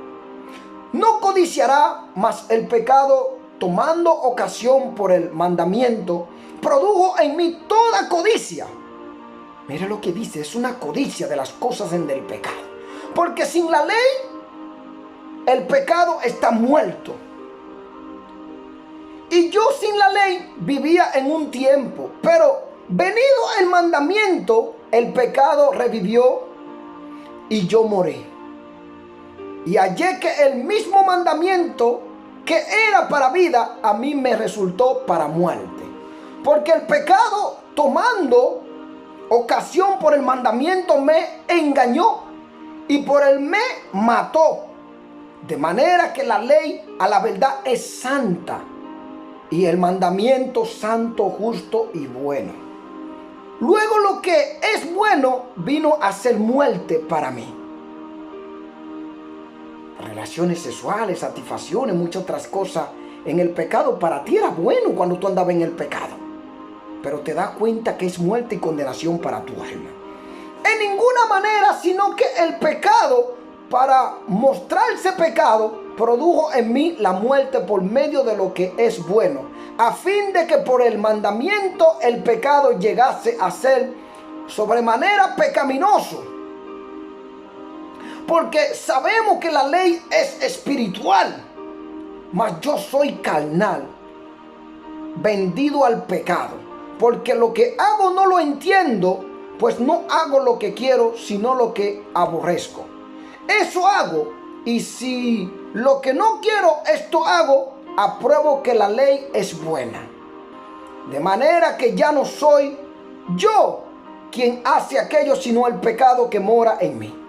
No codiciará, mas el pecado, tomando ocasión por el mandamiento, produjo en mí toda codicia. Mire lo que dice, es una codicia de las cosas en el pecado. Porque sin la ley, el pecado está muerto. Y yo sin la ley vivía en un tiempo, pero venido el mandamiento, el pecado revivió y yo morí. Y hallé que el mismo mandamiento que era para vida, a mí me resultó para muerte. Porque el pecado, tomando ocasión por el mandamiento, me engañó y por él me mató. De manera que la ley a la verdad es santa y el mandamiento santo, justo y bueno. Luego lo que es bueno vino a ser muerte para mí. Relaciones sexuales, satisfacciones, muchas otras cosas en el pecado. Para ti era bueno cuando tú andabas en el pecado, pero te das cuenta que es muerte y condenación para tu alma. En ninguna manera, sino que el pecado, para mostrarse pecado, produjo en mí la muerte por medio de lo que es bueno, a fin de que por el mandamiento el pecado llegase a ser sobremanera pecaminoso. Porque sabemos que la ley es espiritual, mas yo soy carnal, vendido al pecado. Porque lo que hago no lo entiendo, pues no hago lo que quiero, sino lo que aborrezco. Eso hago, y si lo que no quiero, esto hago, apruebo que la ley es buena. De manera que ya no soy yo quien hace aquello, sino el pecado que mora en mí.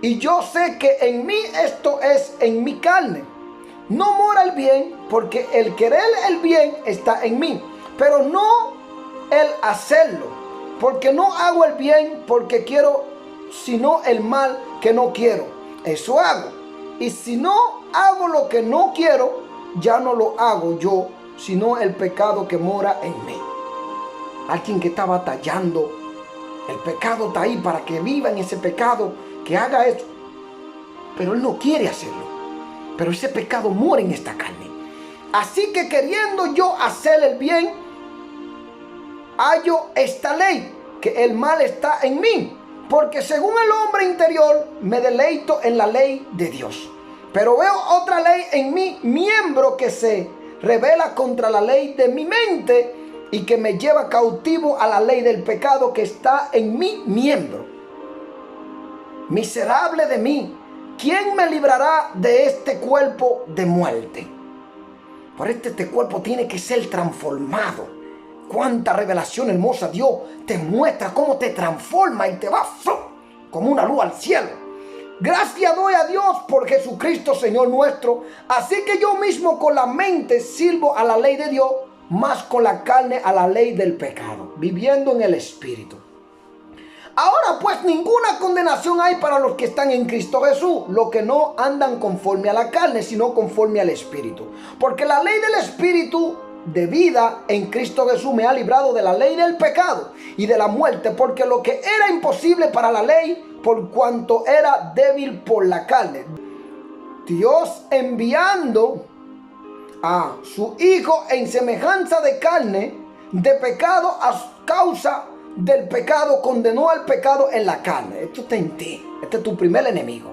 Y yo sé que en mí, esto es, en mi carne, no mora el bien, porque el querer el bien está en mí, pero no el hacerlo, porque no hago el bien porque quiero, sino el mal que no quiero. Eso hago. Y si no hago lo que no quiero, ya no lo hago yo, sino el pecado que mora en mí. Alguien que está batallando, el pecado está ahí para que viva en ese pecado, que haga eso, pero él no quiere hacerlo. Pero ese pecado mora en esta carne. Así que queriendo yo hacer el bien, hallo esta ley, que el mal está en mí, porque según el hombre interior me deleito en la ley de Dios. Pero veo otra ley en mi miembro que se rebela contra la ley de mi mente y que me lleva cautivo a la ley del pecado que está en mi miembro. Miserable de mí, ¿quién me librará de este cuerpo de muerte? Por este cuerpo tiene que ser transformado. Cuánta revelación hermosa Dios te muestra, cómo te transforma y te va como una luz al cielo. Gracias doy a Dios por Jesucristo Señor nuestro. Así que yo mismo con la mente sirvo a la ley de Dios, más con la carne a la ley del pecado, viviendo en el Espíritu. Ahora pues ninguna condenación hay para los que están en Cristo Jesús, los que no andan conforme a la carne, sino conforme al Espíritu. Porque la ley del Espíritu de vida en Cristo Jesús me ha librado de la ley del pecado y de la muerte, porque lo que era imposible para la ley, por cuanto era débil por la carne, Dios enviando a su Hijo en semejanza de carne, de pecado, a causa del pecado, condenó al pecado en la carne. Esto está en ti, este es tu primer enemigo.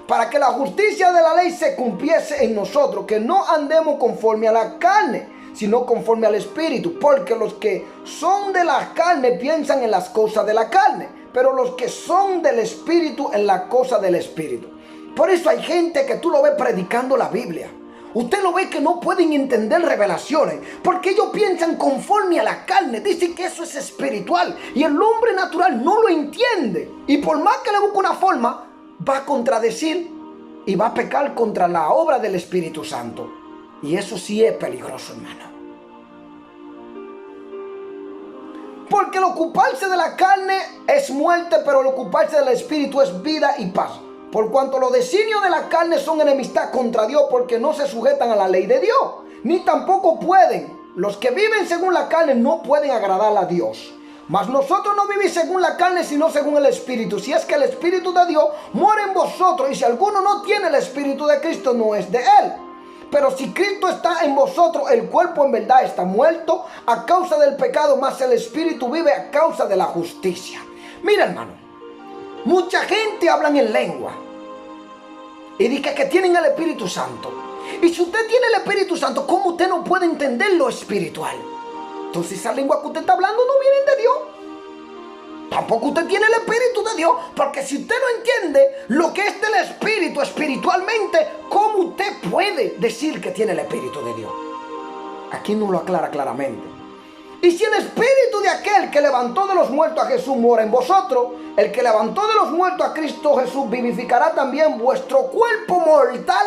Para que la justicia de la ley se cumpliese en nosotros, que no andemos conforme a la carne, sino conforme al Espíritu. Porque los que son de la carne piensan en las cosas de la carne, pero los que son del Espíritu en las cosas del Espíritu. Por eso hay gente que tú lo ves predicando la Biblia. Usted lo ve que no pueden entender revelaciones, porque ellos piensan conforme a la carne. Dicen que eso es espiritual y el hombre natural no lo entiende. Y por más que le busque una forma, va a contradecir y va a pecar contra la obra del Espíritu Santo. Y eso sí es peligroso, hermano. Porque el ocuparse de la carne es muerte, pero el ocuparse del Espíritu es vida y paz. Por cuanto los designios de la carne son enemistad contra Dios, porque no se sujetan a la ley de Dios, ni tampoco pueden. los que viven según la carne no pueden agradar a Dios. Mas nosotros no vivimos según la carne, sino según el Espíritu. Si es que el Espíritu de Dios mora en vosotros, y si alguno no tiene el Espíritu de Cristo, no es de él. Pero si Cristo está en vosotros, el cuerpo en verdad está muerto a causa del pecado, mas el Espíritu vive a causa de la justicia. Mira, hermano, mucha gente habla en lengua y dice que tienen el Espíritu Santo. Y si usted tiene el Espíritu Santo, ¿cómo usted no puede entender lo espiritual? Entonces esa lengua que usted está hablando no viene de Dios. Tampoco usted tiene el Espíritu de Dios, porque si usted no entiende lo que es del Espíritu espiritualmente, ¿cómo usted puede decir que tiene el Espíritu de Dios? Aquí no lo aclara claramente. Y si el Espíritu de aquel que levantó de los muertos a Jesús mora en vosotros, el que levantó de los muertos a Cristo Jesús vivificará también vuestro cuerpo mortal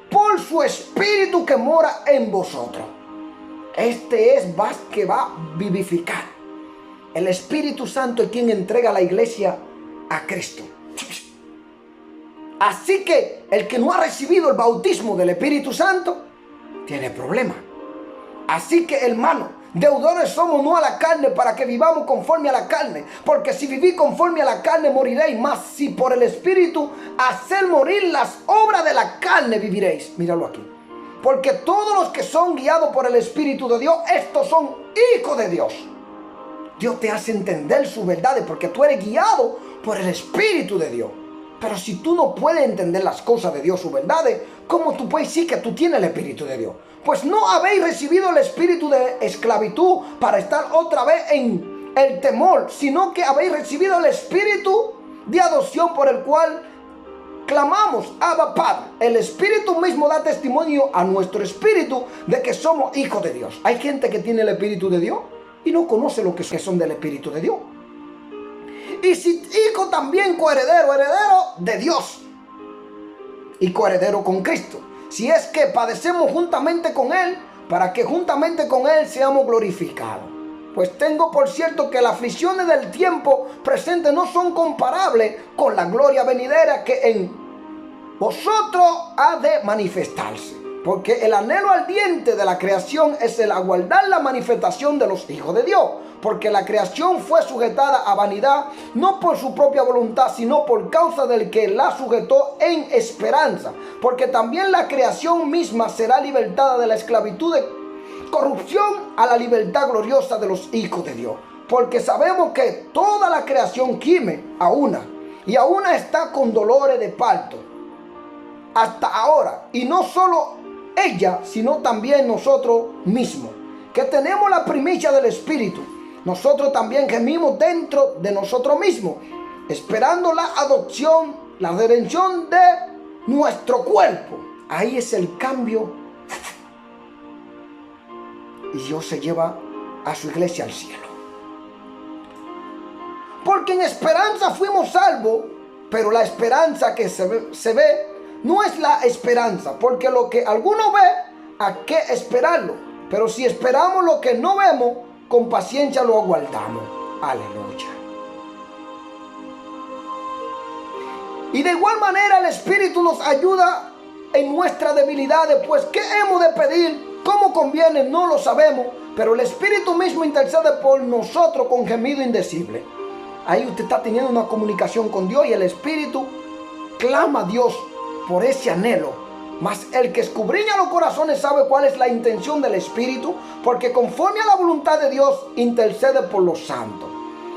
por su Espíritu que mora en vosotros. Este es más que va a vivificar. El Espíritu Santo es quien entrega a la iglesia a Cristo. Así que el que no ha recibido el bautismo del Espíritu Santo tiene problema. Así que, hermano, deudores somos no a la carne para que vivamos conforme a la carne. Porque si vivís conforme a la carne moriréis. Mas si por el Espíritu hacer morir las obras de la carne viviréis. Míralo aquí. Porque todos los que son guiados por el Espíritu de Dios, estos son hijos de Dios. Dios te hace entender sus verdades porque tú eres guiado por el Espíritu de Dios. Pero si tú no puedes entender las cosas de Dios, sus verdades, ¿cómo tú puedes decir que tú tienes el Espíritu de Dios? Pues no habéis recibido el espíritu de esclavitud para estar otra vez en el temor, sino que habéis recibido el espíritu de adopción por el cual clamamos, Abba Padre. El Espíritu mismo da testimonio a nuestro espíritu de que somos hijos de Dios. Hay gente que tiene el Espíritu de Dios y no conoce lo que son del Espíritu de Dios. Y si hijo, también coheredero, heredero de Dios y coheredero con Cristo. Si es que padecemos juntamente con Él, para que juntamente con Él seamos glorificados. Pues tengo por cierto que las aflicciones del tiempo presente no son comparables con la gloria venidera que en vosotros ha de manifestarse. Porque el anhelo ardiente de la creación es el aguardar la manifestación de los hijos de Dios. Porque la creación fue sujetada a vanidad, no por su propia voluntad, sino por causa del que la sujetó en esperanza. Porque también la creación misma será libertada de la esclavitud de corrupción a la libertad gloriosa de los hijos de Dios. Porque sabemos que toda la creación gime a una, y a una está con dolores de parto hasta ahora. Y no solo ella, sino también nosotros mismos, que tenemos la primicia del Espíritu. Nosotros también gemimos dentro de nosotros mismos, esperando la adopción, la redención de nuestro cuerpo. Ahí es el cambio. Y Dios se lleva a su iglesia al cielo. Porque en esperanza fuimos salvos, pero la esperanza que se ve no es la esperanza. Porque lo que alguno ve, ¿a qué esperarlo? Pero si esperamos lo que no vemos, con paciencia lo aguardamos. Aleluya. Y de igual manera el Espíritu nos ayuda en nuestras debilidades. Pues ¿qué hemos de pedir? ¿Cómo conviene? No lo sabemos. Pero el Espíritu mismo intercede por nosotros con gemido indecible. Ahí usted está teniendo una comunicación con Dios y el Espíritu clama a Dios por ese anhelo. Mas el que escudriña los corazones sabe cuál es la intención del Espíritu, porque conforme a la voluntad de Dios intercede por los santos,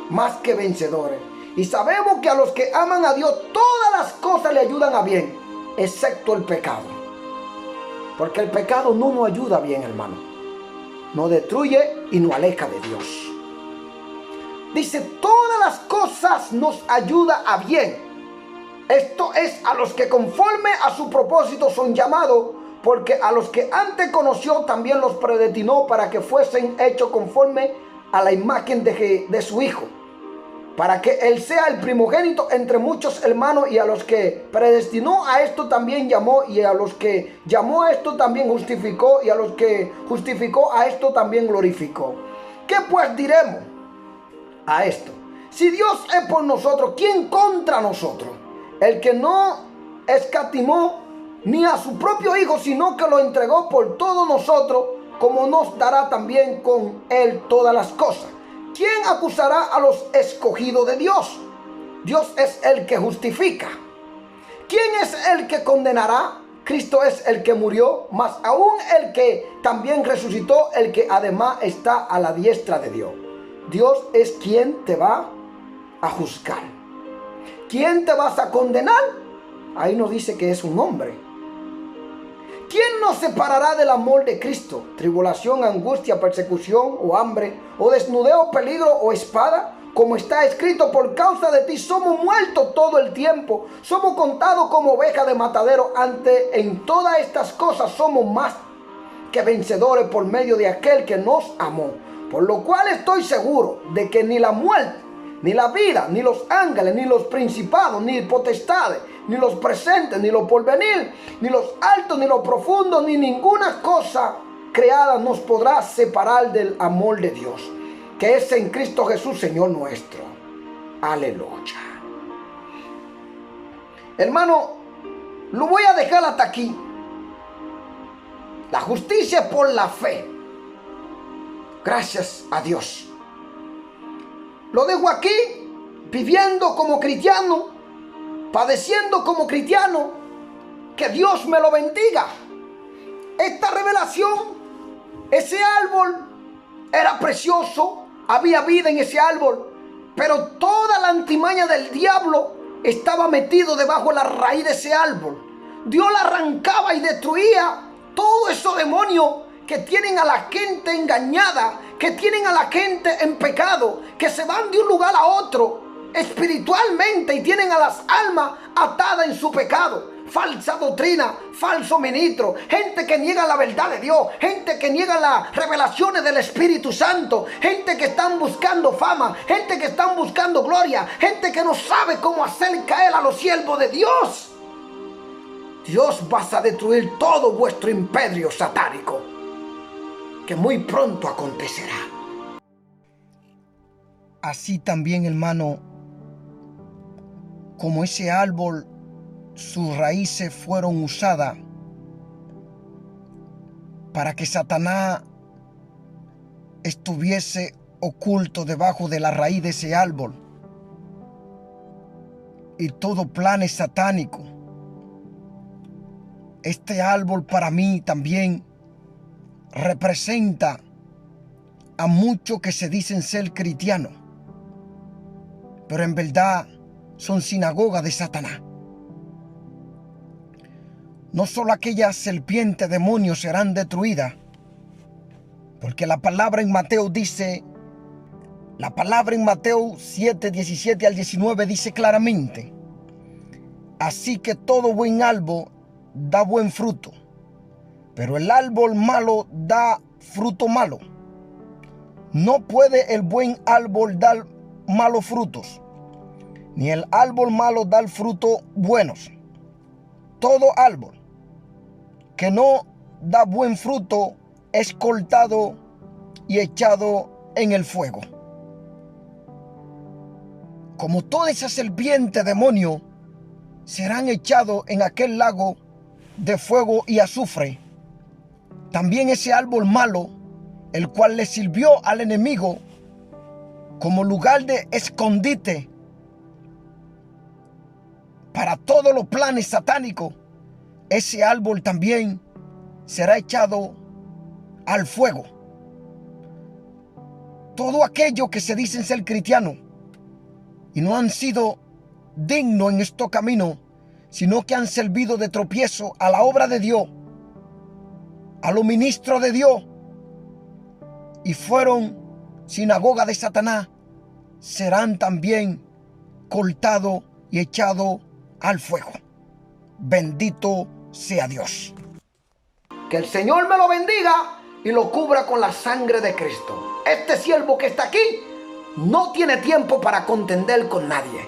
más que vencedores. Y sabemos que a los que aman a Dios todas las cosas le ayudan a bien, excepto el pecado. Porque el pecado no nos ayuda bien, hermano. Nos destruye y nos aleja de Dios. Dice, todas las cosas nos ayudan a bien. Esto es a los que conforme a su propósito son llamados, porque a los que antes conoció también los predestinó para que fuesen hechos conforme a la imagen de su Hijo, para que Él sea el primogénito entre muchos hermanos. Y a los que predestinó a esto también llamó, y a los que llamó a esto también justificó, y a los que justificó a esto también glorificó. ¿Qué pues diremos a esto? Si Dios es por nosotros, ¿quién contra nosotros? El que no escatimó ni a su propio Hijo, sino que lo entregó por todos nosotros, como nos dará también con él todas las cosas. ¿Quién acusará a los escogidos de Dios? Dios es el que justifica. ¿Quién es el que condenará? Cristo es el que murió, más aún el que también resucitó, el que además está a la diestra de Dios. Dios es quien te va a juzgar. ¿Quién te vas a condenar? Ahí nos dice que es un hombre. ¿Quién nos separará del amor de Cristo? ¿Tribulación, angustia, persecución o hambre, o desnudez, peligro o espada? Como está escrito, por causa de ti somos muertos todo el tiempo, somos contados como ovejas de matadero. En todas estas cosas somos más que vencedores por medio de aquel que nos amó. Por lo cual estoy seguro de que ni la muerte, ni la vida, ni los ángeles, ni los principados, ni potestades, ni los presentes, ni lo porvenir, ni los altos, ni lo profundo, ni ninguna cosa creada nos podrá separar del amor de Dios, que es en Cristo Jesús, Señor nuestro. Aleluya. Hermano, lo voy a dejar hasta aquí. La justicia por la fe. Gracias a Dios. Lo dejo aquí, viviendo como cristiano, padeciendo como cristiano. Que Dios me lo bendiga. Esta revelación, ese árbol era precioso, había vida en ese árbol, pero toda la antimaña del diablo estaba metido debajo de la raíz de ese árbol. Dios la arrancaba y destruía todos esos demonios que tienen a la gente engañada, que tienen a la gente en pecado, que se van de un lugar a otro espiritualmente y tienen a las almas atadas en su pecado. Falsa doctrina, falso ministro, gente que niega la verdad de Dios, gente que niega las revelaciones del Espíritu Santo, gente que están buscando fama, gente que están buscando gloria, gente que no sabe cómo hacer caer a los siervos de Dios. Dios va a destruir todo vuestro imperio satánico, que muy pronto acontecerá. Así también, hermano, como ese árbol, sus raíces fueron usadas para que Satanás estuviese oculto debajo de la raíz de ese árbol. Y todo plan es satánico. Este árbol para mí también representa a muchos que se dicen ser cristianos, pero en verdad son sinagogas de Satanás. No solo aquellas serpientes demonios serán destruidas, porque la palabra en Mateo dice, la palabra en Mateo 7, 17 al 19 dice claramente: así que todo buen árbol da buen fruto, pero el árbol malo da fruto malo. No puede el buen árbol dar malos frutos, ni el árbol malo dar frutos buenos. Todo árbol que no da buen fruto es cortado y echado en el fuego. Como toda esa serpiente demonio serán echados en aquel lago de fuego y azufre, también ese árbol malo, el cual le sirvió al enemigo como lugar de escondite para todos los planes satánicos, ese árbol también será echado al fuego. Todo aquello que se dicen ser cristianos y no han sido dignos en estos caminos, sino que han servido de tropiezo a la obra de Dios, a los ministros de Dios, y fueron sinagoga de Satanás, serán también cortados y echados al fuego. Bendito sea Dios. Que el Señor me lo bendiga y lo cubra con la sangre de Cristo. Este siervo que está aquí no tiene tiempo para contender con nadie.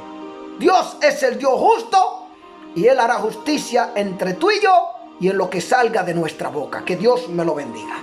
Dios es el Dios justo y Él hará justicia entre tú y yo y en lo que salga de nuestra boca. Que Dios me lo bendiga.